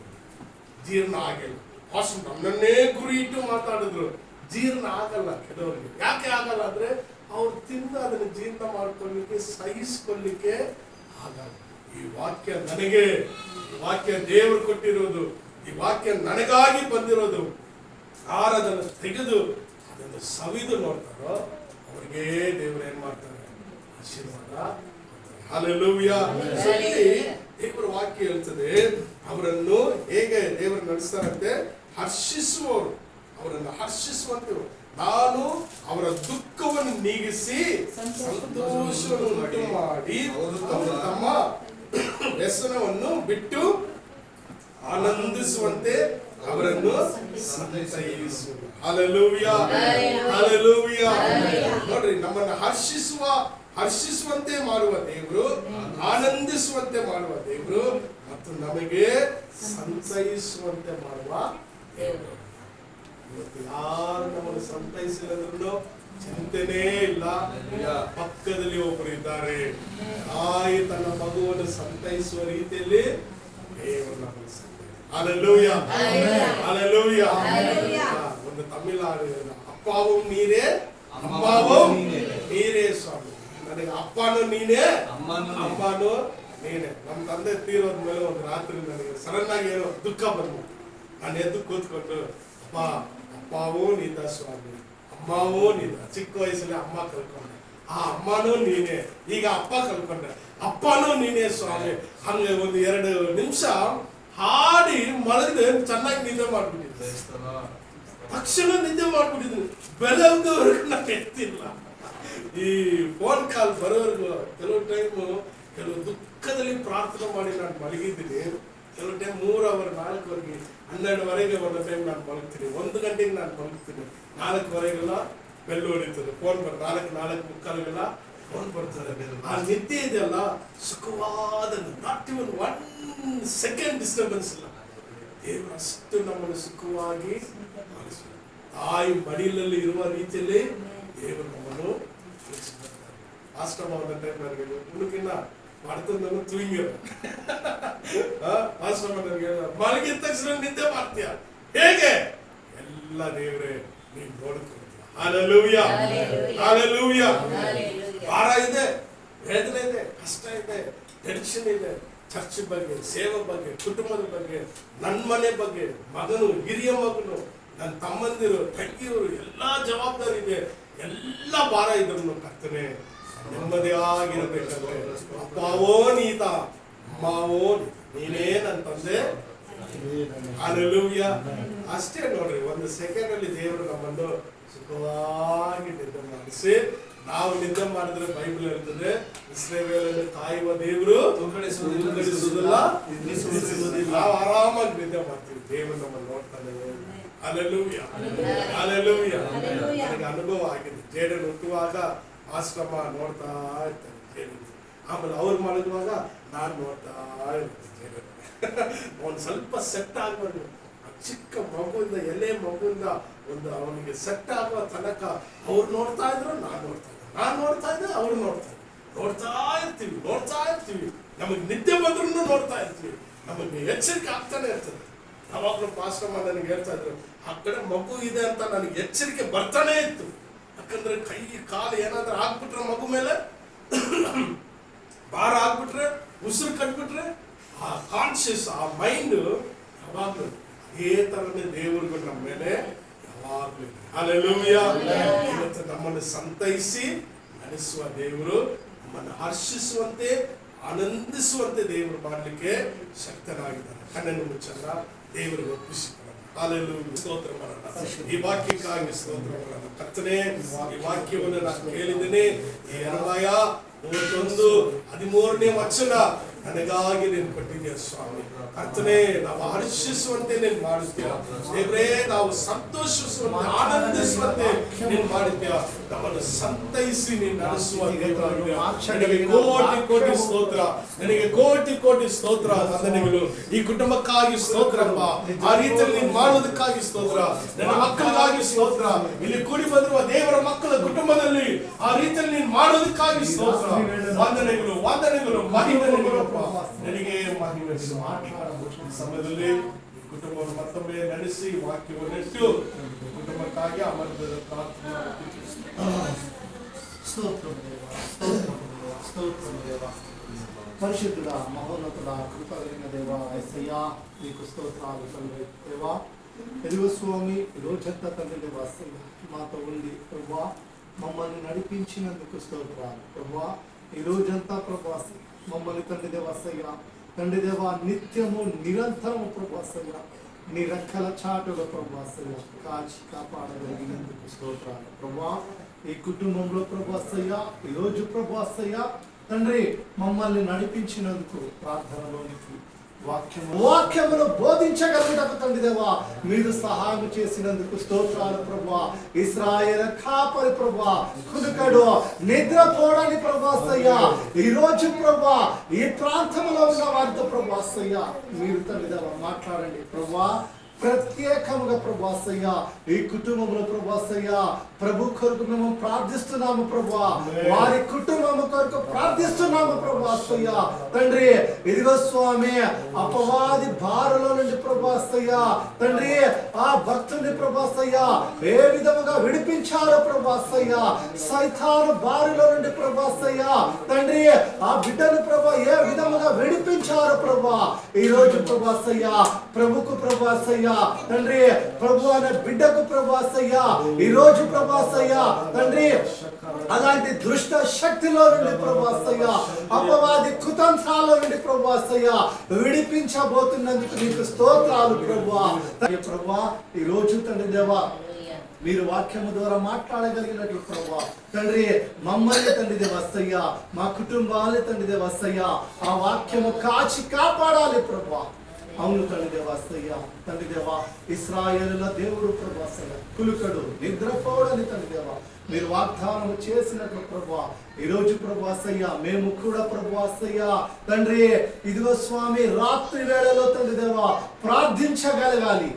Speaker 1: ಜೀರ್ಣ ಆಗಿಲ್ಲ. ಪಾಸ್ ನನ್ನನ್ನೇ ಗುರಿ ಇಟ್ಟು ಮಾತಾಡಿದ್ರು, ಜೀರ್ಣ ಆಗಲ್ಲ ಕೆಲವರಿಗೆ. ಯಾಕೆ ಆಗಲ್ಲ ಅಂದ್ರೆ ಅವ್ರು ತಿಂದು ಅದನ್ನು ಜೀರ್ಣ ಮಾಡ್ಕೊಳ್ಳಿಕ್ಕೆ, ಸಹಿಸ್ಕೊಳ್ಳಿಕ್ಕೆ ಆಗಲ್ಲ. ಈ ವಾಕ್ಯ ನನಗೆ, ಈ ವಾಕ್ಯ ದೇವರು ಕೊಟ್ಟಿರೋದು, ಈ ವಾಕ್ಯ ನನಗಾಗಿ ಬಂದಿರೋದು. ಆರದನ್ನು ತೆಗೆದು ಅದನ್ನು ಸವಿದು ನೋಡ್ತಾರೋ ಅವ್ರಿಗೆ ದೇವರು ಏನ್ ಮಾಡ್ತಾರೆ? ಆಶೀರ್ವಾದ. ಹಲ್ಲೆಲೂಯಾ. ದೇವರ ವಾಕ್ಯ ಹೇಳ್ತದೆ, ಅವರನ್ನು ಹೇಗೆ ದೇವರು ನಡೆಸ್ತಾರಂತೆ? ಹರ್ಷಿಸುವವರು, ಅವರನ್ನು ಹರ್ಷಿಸುವಂತೆ. ನಾನು ಅವರ ದುಃಖವನ್ನು ನೀಗಿಸಿ ಸಂತೋಷವನ್ನು ಉಂಟು ಮಾಡಿ ತಮ್ಮ ವ್ಯಸನವನ್ನು ಬಿಟ್ಟು ಆನಂದಿಸುವಂತೆ ಅವರನ್ನು ಸಂತೈಸುವರು. Hallelujah, hallelujah. ನೋಡ್ರಿ, ನಮ್ಮನ್ನು ಹರ್ಷಿಸುವಂತೆ ಮಾಡುವ ದೇವರು, ಆನಂದಿಸುವಂತೆ ಮಾಡುವ ದೇವರು ಮತ್ತು ನಮಗೆ ಸಂತೈಸುವಂತೆ ಮಾಡುವ ದೇವರು. ಇವತ್ತು ಯಾರು ನಮ್ಮನ್ನು ಸಂತೈಸಿದ್ರು ಚಿಂತೆನೇ ಇಲ್ಲ. ಪಕ್ಕದಲ್ಲಿ ಒಬ್ಬರು ಇದ್ದಾರೆ. ತಾಯಿ ತನ್ನ ಮಗುವನ್ನು ಸಂತೈಸುವ ರೀತಿಯಲ್ಲಿ ದೇವರು ನಮ್ಮನ್ನು ಸಂತೈಸಿ. Hallelujah, hallelujah. ಒಂದು ತಮಿಳ್ ಹಾಡು, ಅಪ್ಪಾவும் ನೀರೇ ಅಮ್ಮಾவும் ನೀರೇ ಸ್ವಾಮಿ. ನನಗೆ ಅಪ್ಪನೂ ನೀನೇ, ಅಮ್ಮನೂ ನೀನೆ. ನಮ್ಮ ತಂದೆ ತೀರೋದ ಮೇಲೆ ಒಂದು ರಾತ್ರಿ ನನಗೆ ಸಡನ್ ಆಗಿ ಏನೋ ದುಃಖ ಬಂದು ನಾನು ಎದ್ದು ಕೂತ್ಕೊಂಡು, ಅಪ್ಪವೂ ನೀದ ಸ್ವಾಮಿ, ಅಮ್ಮವೂ ನೀದ. ಚಿಕ್ಕ ವಯಸ್ಸಲ್ಲಿ ಅಮ್ಮ ಕಲ್ಕೊಂಡೆ, ಆ ಅಮ್ಮನೂ ನೀನೆ. ಈಗ ಅಪ್ಪ ಕಲ್ಕೊಂಡೆ, ಅಪ್ಪನೂ ನೀನೇ ಸ್ವಾಮಿ. ಹಂಗೆ ಒಂದು 2 ನಿಮಿಷ ಹಾಡಿ ಮಲಗಿದೆ, ಚೆನ್ನಾಗಿ ನಿದ್ದೆ ಮಾಡ್ಬಿಟ್ಟಿದ್ದೆ. ತಕ್ಷಣ ನಿದ್ದೆ ಮಾಡ್ಬಿಟ್ಟಿದ್ವಿ. ಬೆಳಗ್ದವರೆಗೂ ನಾನು ಎತ್ತಿಲ್ಲ. ಈ ಫೋನ್ ಕಾಲ್ ಬರೋವರೆಗೂ ಕೆಲವು ಟೈಮು ಕೆಲವು ದುಃಖದಲ್ಲಿ ಪ್ರಾರ್ಥನೆ ಮಾಡಿ ನಾನು ಮಲಗಿದ್ದೀನಿ. ಕೆಲವು ಟೈಮ್ 3 ಅವರ್ 4ವರೆಗೆ 12ವರೆಗೆ ಒಂದು ಟೈಮ್ ನಾನು ಮಲಗ್ತೀನಿ. 1 ಗಂಟೆಗೆ ನಾನು ಮಲಗ್ತೀನಿ. 4ವರೆಗೆಲ್ಲ ಬೆಲ್ ಹೊಡಿತದೆ, ಫೋನ್ ಬರ್ತದೆ. 4:45ಗೆಲ್ಲ ಫೋನ್ ಬರ್ತದೆ. ಆ ನಿದ್ದೆ ಇದೆಯಲ್ಲ ಸುಖವಾದ, ನಾಟ್ ಇವನ್ 1 ಸೆಕೆಂಡ್ ಡಿಸ್ಟರ್ಬೆನ್ಸ್ ಇಲ್ಲ. ದೇವರು ಅಷ್ಟು ನಮ್ಮನ್ನು ಸುಖವಾಗಿ ತಾಯಿ ಮಡಿಲಲ್ಲಿ ಇರುವ ರೀತಿಯಲ್ಲಿ ದೇವರು ನಮ್ಮನ್ನು ಆಶ್ರಮದ ಟೈಮ್ ನನಗೆ ಉಣಕಿನ್ನ ಮಾಡ್ತದೆ, ನಾನು ತುಯಿಂಗಿರ ಆಶ್ರಮ ನನಗೆ ಮಲಗಿದ ತಕ್ಷಣ ನಿದ್ದೆ ಮಾಡ್ತೀಯ ಹೇಗೆ? ಎಲ್ಲ ದೇವರೇ ನೀನು ನೋಡ್ಕೊಳ್ತೀಯ. Hallelujah, hallelujah. ಭಾರ ಇದೆ, ವೇದನೆ ಇದೆ, ಕಷ್ಟ ಇದೆ, ಟೆನ್ಷನ್ ಇದೆ. ಚರ್ಚ್ ಬಗ್ಗೆ, ಸೇವೆ ಬಗ್ಗೆ, ಕುಟುಂಬದ ಬಗ್ಗೆ, ನನ್ನ ಮನೆ ಬಗ್ಗೆ, ಮಗನು, ಹಿರಿಯ ಮಗನು, ನನ್ನ ತಮ್ಮಂದಿರು, ತಂಗಿಯವರು, ಎಲ್ಲ ಜವಾಬ್ದಾರಿ ಇದೆ. ಎಲ್ಲ ಭಾರ ಇದ್ರು ಕರ್ತನೆ ನೆಮ್ಮದಿಯಾಗಿರಬೇಕಂದ್ರೆ ಅಪ್ಪವೋ ನೀತ, ಅಮ್ಮವೋ ನೀನೇ ನನ್ನ ತಂದೆ. ಹಲ್ಲೆಲೂಯಾ. ಅಷ್ಟೇ ನೋಡ್ರಿ, ಒಂದು ಸೆಕೆಂಡ್ ಅಲ್ಲಿ ದೇವರು ನಮ್ಮನ್ನು ಸುಖವಾಗಿ ನಿದ್ದೆ ಮಾಡಿಸಿ, ನಾವು ನಿದ್ದೆ ಮಾಡಿದ್ರೆ ಬೈಬಲ್ ಹೇಳ್ತದೆ, ಇಸ್ರಾಯೇಲನ್ನು ಕಾಯುವ ದೇವರು ತೂಕಡಿಸುವುದಿಲ್ಲ, ನಾವು ಆರಾಮಾಗಿ ನಿದ್ದೆ ಮಾಡ್ತೀವಿ. ದೇವರು ನಮ್ಮನ್ನು ನೋಡ್ತಾನೆ. Hallelujah, hallelujah. ನನಗೆ ಅನುಭವ ಆಗಿದೆ. ಜೇಡನ್ನು ಹುಟ್ಟುವಾಗ ಆಶ್ರಮ ನೋಡ್ತಾ ಇರ್ತಾರೆ ಜೇಡನ್ನು, ಆಮೇಲೆ ಅವ್ರು ಮಲಗುವಾಗ ನಾನು ನೋಡ್ತಾ ಇರ್ತೀನಿ ಜೇಡನ್ನು. ಒಂದು ಸ್ವಲ್ಪ ಸೆಟ್ ಆಗ್ಬಾರ್ದು. ಚಿಕ್ಕ ಮಗುವಿಂದ, ಎಲೆ ಮಗುವಿಂದ ಒಂದು ಅವನಿಗೆ ಸೆಟ್ ಆಗುವ ತನಕ ಅವ್ರು ನೋಡ್ತಾ ಇದ್ರು, ನಾನು ನೋಡ್ತಾ ಇದ್ದೆ, ನಾನು ನೋಡ್ತಾ ಇದ್ದೆ, ಅವ್ರು ನೋಡ್ತಾ ಇದ್ರು. ನೋಡ್ತಾ ಇರ್ತೀವಿ. ನಮಗೆ ನಿದ್ದೆ ಬಂದ್ರೂ ನೋಡ್ತಾ ಇರ್ತೀವಿ. ನಮಗೆ ಎಚ್ಚರಿಕೆ ಆಗ್ತಾನೆ ಇರ್ತದೆ. ಯಾವಾಗಲೂ ಪಾಸ್ಟಮ್ಮ ನನಗೆ ಹೇಳ್ತಾ ಇದ್ರು, ಆ ಕಡೆ ಮಗು ಇದೆ ಅಂತ ನನಗೆ ಎಚ್ಚರಿಕೆ ಬರ್ತಾನೆ ಇತ್ತು. ಯಾಕಂದ್ರೆ ಕೈ ಕಾಲು ಏನಾದ್ರೂ ಆಗ್ಬಿಟ್ರೆ, ಮಗು ಮೇಲೆ ಭಾರ ಆಗ್ಬಿಟ್ರೆ, ಉಸಿರು ಕಟ್ಬಿಟ್ರೆ, ಆ ಕಾನ್ಶಿಯಸ್, ಆ ಮೈಂಡ್ ಯಾವಾಗಲೂ ಅದೇ ತರನೇ ದೇವರುಗಳು ನಮ್ಮ ಮೇಲೆ ಯಾವಾಗಲೂ. ಹಲ್ಲೆಲೂಯಾ. ಇವತ್ತು ನಮ್ಮನ್ನು ಸಂತೈಸಿ ನಡೆಸುವ ದೇವರು, ನಮ್ಮನ್ನು ಹರ್ಷಿಸುವಂತೆ, ಆನಂದಿಸುವಂತೆ ದೇವರು ಮಾಡಲಿಕ್ಕೆ ಶಕ್ತನಾಗಿದ್ದಾನೆ. ಕಣ್ಣನ್ನು ಮುಚ್ಚಲ್ಲ, ದೇವರಿಗೆ ಒಪ್ಪಿಸಿಕೊಳ್ಳೋಣ. ಹಲ್ಲೆಲೂಯಾ. ಸ್ತೋತ್ರ ಮಾಡೋಣ. ಈ ವಾಕ್ಯಕ್ಕಾಗಿ ಸ್ತೋತ್ರ ಮಾಡೋಣ. ಕರ್ತನೇ, ಈ ವಾಕ್ಯವನ್ನು ನಾನು ಕೇಳಿದ್ದೇನೆ. ಈ ಯೆರೆಮೀಯ 31:13 ವಚನ ನನಗಾಗಿ ನೀನು ಕೊಟ್ಟಿದ್ದೀಯ ಸ್ವಾಮಿ. ಕರ್ತನೇ, ನಾವು ಹರ್ಷಿಸುವಂತೆ ನೀನು ಮಾಡುತ್ತೀಯ ದೇವರೇ, ನಾವು ಸಂತೋಷಿಸುವಂತೆ, ಆನಂದಿಸುವಂತೆ ನೀನು ಮಾಡುತ್ತೀಯ. ನಮ್ಮನ್ನು ಸಂತೈಸಿ ನೀನು ನಡೆಸುವ ದೇವರಾಗಿದ್ದೀಯ. ನನಗೆ ಕೋಟಿ ಕೋಟಿ ಸ್ತೋತ್ರ, ನನಗೆ ಕೋಟಿ ಕೋಟಿ ಸ್ತೋತ್ರ. ವಂದನೆಗಳು ಈ ಕುಟುಂಬಕ್ಕಾಗಿ ಸ್ತೋತ್ರಪ್ಪ. ಆ ರೀತಿಯಲ್ಲಿ ನೀನು ಮಾಡುವುದಕ್ಕಾಗಿ ಸ್ತೋತ್ರ. ನನ್ನ ಮಕ್ಕಳಿಗಾಗಿ ಸ್ತೋತ್ರ. ಇಲ್ಲಿ ಕೂಡಿ ಬಂದಿರುವ ದೇವರ ಮಕ್ಕಳ ಕುಟುಂಬದಲ್ಲಿ ಆ ರೀತಿಯಲ್ಲಿ ನೀನು ಮಾಡುವುದಕ್ಕಾಗಿ ಸ್ತೋತ್ರ. ವಂದನೆಗಳು, ವಂದನೆಗಳು, ಮಹಿಮೆಗಳು. ನನಗೆ ಮಹಿಮೆ ಸಮಯದಲ್ಲಿ ಕುಟುಂಬವನ್ನು ಮತ್ತೊಮ್ಮೆ ನಡೆಸಿ ವಾಕ್ಯವನ್ನಿಟ್ಟು ಕುಟುಂಬಕ್ಕಾಗಿ ಅಮರದ ಪ್ರಾರ್ಥನೆ.
Speaker 3: పరిశుద్ధుడ మహోన్నతుడ కృపగలిగిన దేవ యేసయ్య నీకు స్తోత్రాలు తండ్రి. దేవా ఎదుగు స్వామి, రోజంతా తండ్రి దేవా మాతో ఉండి ప్రభా మమ్మల్ని నడిపించినందుకు స్తోత్రాలు ప్రభా. ఈ రోజంతా ప్రభా మమ్మల్ని తండ్రి దేవసయ్య, తండ్రి దేవ నిత్యము నిరంతరము ప్రభాసయ్య నీ రెక్కల చాటుల ప్రభాసయ్య కాచి కాపాడగలిగినందుకు స్తోత్రాలు ప్రభా. ఈ కుటుంబంలో ప్రభాసయ్య, ఈరోజు ప్రభాసయ్య తండ్రి మమ్మల్ని నడిపించినందుకు, ప్రార్థనలోనికి వాక్యమును బోధించగలిగినకు తండ్రి దేవా మీరు సహాయం చేసినందుకు స్తోత్రాలు ప్రభా. ఇశ్రాయేలు కాపరి ప్రభా, కునుకడు నిద్రపోవడానికి ప్రభాసయ్య, ఈ రోజు ప్రభా ఈ ప్రాంతంలో ఉన్న వారితో ప్రభాసయ్య మీరు తండ్రి దేవా మాట్లాడండి ప్రభా. ప్రత్యేకముగా ప్రభాసయ్య ఈ కుటుంబంలో ప్రభాసయ్య ప్రభు కొరకు మేము ప్రార్థిస్తున్నాము ప్రభా. వారి కుటుంబం కొరకు ప్రార్థిస్తున్నాము ప్రభాసయ్య తండ్రి. ఇదిగో స్వామి, అపవాది బారులో నుండి ప్రభాసయ్య తండ్రి ఆ భక్తుని ప్రభాసయ్య ఏ విధముగా విడిపించారో ప్రభాసయ్య, సైతాను బారులో నుండి ప్రభాసయ్య తండ్రి ఆ బిడ్డను ప్రభా ఏ విధముగా విడిపించారో ప్రభా. ఈ రోజు ప్రభాసయ్య ప్రభుకు ప్రభాసయ్య తండ్రి, ప్రభు అనే బిడ్డకు ప్రభాసయ్య ఈ రోజు ప్రభాసయ్య తండ్రి అలాంటి దుష్ట శక్తిలో నుండి ప్రభాసయ్య, అపవాది కుతంత్రాల నుండి ప్రభాసయ్య విడిపించబోతున్నందుకు నీకు స్తోత్రాలు ప్రభా. ప్రభా ఈ రోజు తండ్రి దేవా మీరు వాక్యము ద్వారా మాట్లాడగలిగినట్లు ప్రభా తండ్రి మమ్మల్ని తండ్రి దేవసయ్య, మా కుటుంబాన్ని తండ్రి దేవసయ్య ఆ వాక్యము కాచి కాపాడాలి ప్రభా. అవును తండ్రి దేవసయ్య, తండ్రి దేవా ఇశ్రాయేలుల దేవుడు ప్రభాసయ్య కులుకడు నిద్రపోవడని తండ్రి దేవా మీరు వాగ్దానం చేసినట్లు ప్రభా. ఈరోజు ప్రభాసయ్య మేము కూడా ప్రభాసయ్య తండ్రి ఇదిగో స్వామి రాత్రి వేళలో తండ్రి దేవా ప్రార్థించగలగాలి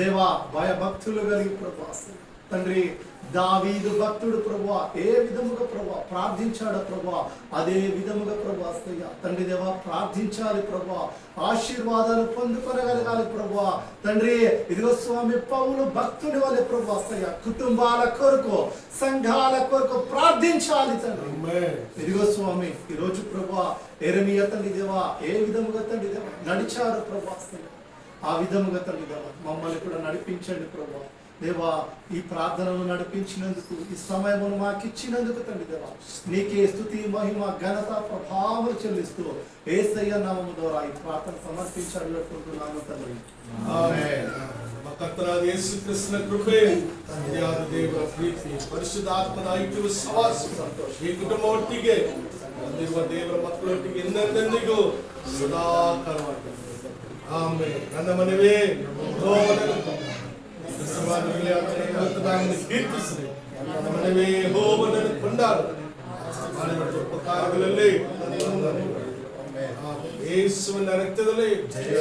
Speaker 3: దేవా, భయభక్తులు కలిగి ప్రభాసయ్య తండ్రి దావీదు భక్తుడు ప్రభువా ఏ విధముగా ప్రభువా ప్రార్థించాడు ప్రభువా అదే విధముగా ప్రభువా తండ్రి దేవా ప్రార్థించాలి ప్రభువా, ఆశీర్వాదాలు పొందుకొనగలగాలి ప్రభువా తండ్రి. ఇదిగో స్వామి పౌలు భక్తుడి వల్లే ప్రభువా కుటుంబాల కొరకు సంఘాల కొరకు ప్రార్థించాలి తండ్రి. ఇదిగో స్వామి ఈరోజు ప్రభువా యెరెమీయా తండ్రి దేవా ఏ విధముగా తండ్రి దేవా నడిచారు ప్రభువా, ఆ విధముగా తండ్రి దేవా మమ్మల్ని కూడా నడిపించండి ప్రభువా దేవా. ఈ ప్రార్థనను నడిపించినందుకు, ఈ సమయమును మాకు ఇచ్చినందుకు తండ్రి దేవా నీకే స్తుతి మహిమ ఘనత ప్రభావములు చెల్లిస్తూ యేసయ్య నామము ద్వారా ఈ ప్రార్థన సమర్పించాలనుకుంటున్నాము తండ్రి.
Speaker 1: ఆమేన్. మా కర్తనాದ యేసు క్రీస్తుನ కృపೆ, ತಂದೆಯಾದ ದೇವರ ಪ್ರೀತಿ, ಪರಿಶುದ್ಧಾತ್ಮನ ಐಕ್ಯವು ಸಹವಾಸ ಈ ಕುಟುಂಬ ಒಟ್ಟಿಗೆ ಬಂದಿರುವ ದೇವರ ಮಕ್ಕಳೊಟ್ಟಿಗೆ ಎಂದೆಂದಿಗೂ ಸದಾಕಾಲವಾಗಿರಲಿ. ಆಮೆನ್. ನನ್ನ ಮನವೇ ಕೀರ್ತಿಸಿರಿ, ನನ್ನ ಮನವೇ ಯೆಹೋವನನ್ನು ಕೊಂಡಾಡು, ಮಾಡಿದ ಉಪಕಾರಗಳಲ್ಲಿ ಯೇಸುವಿನ ರಕ್ತದಲ್ಲಿ ಜಯ.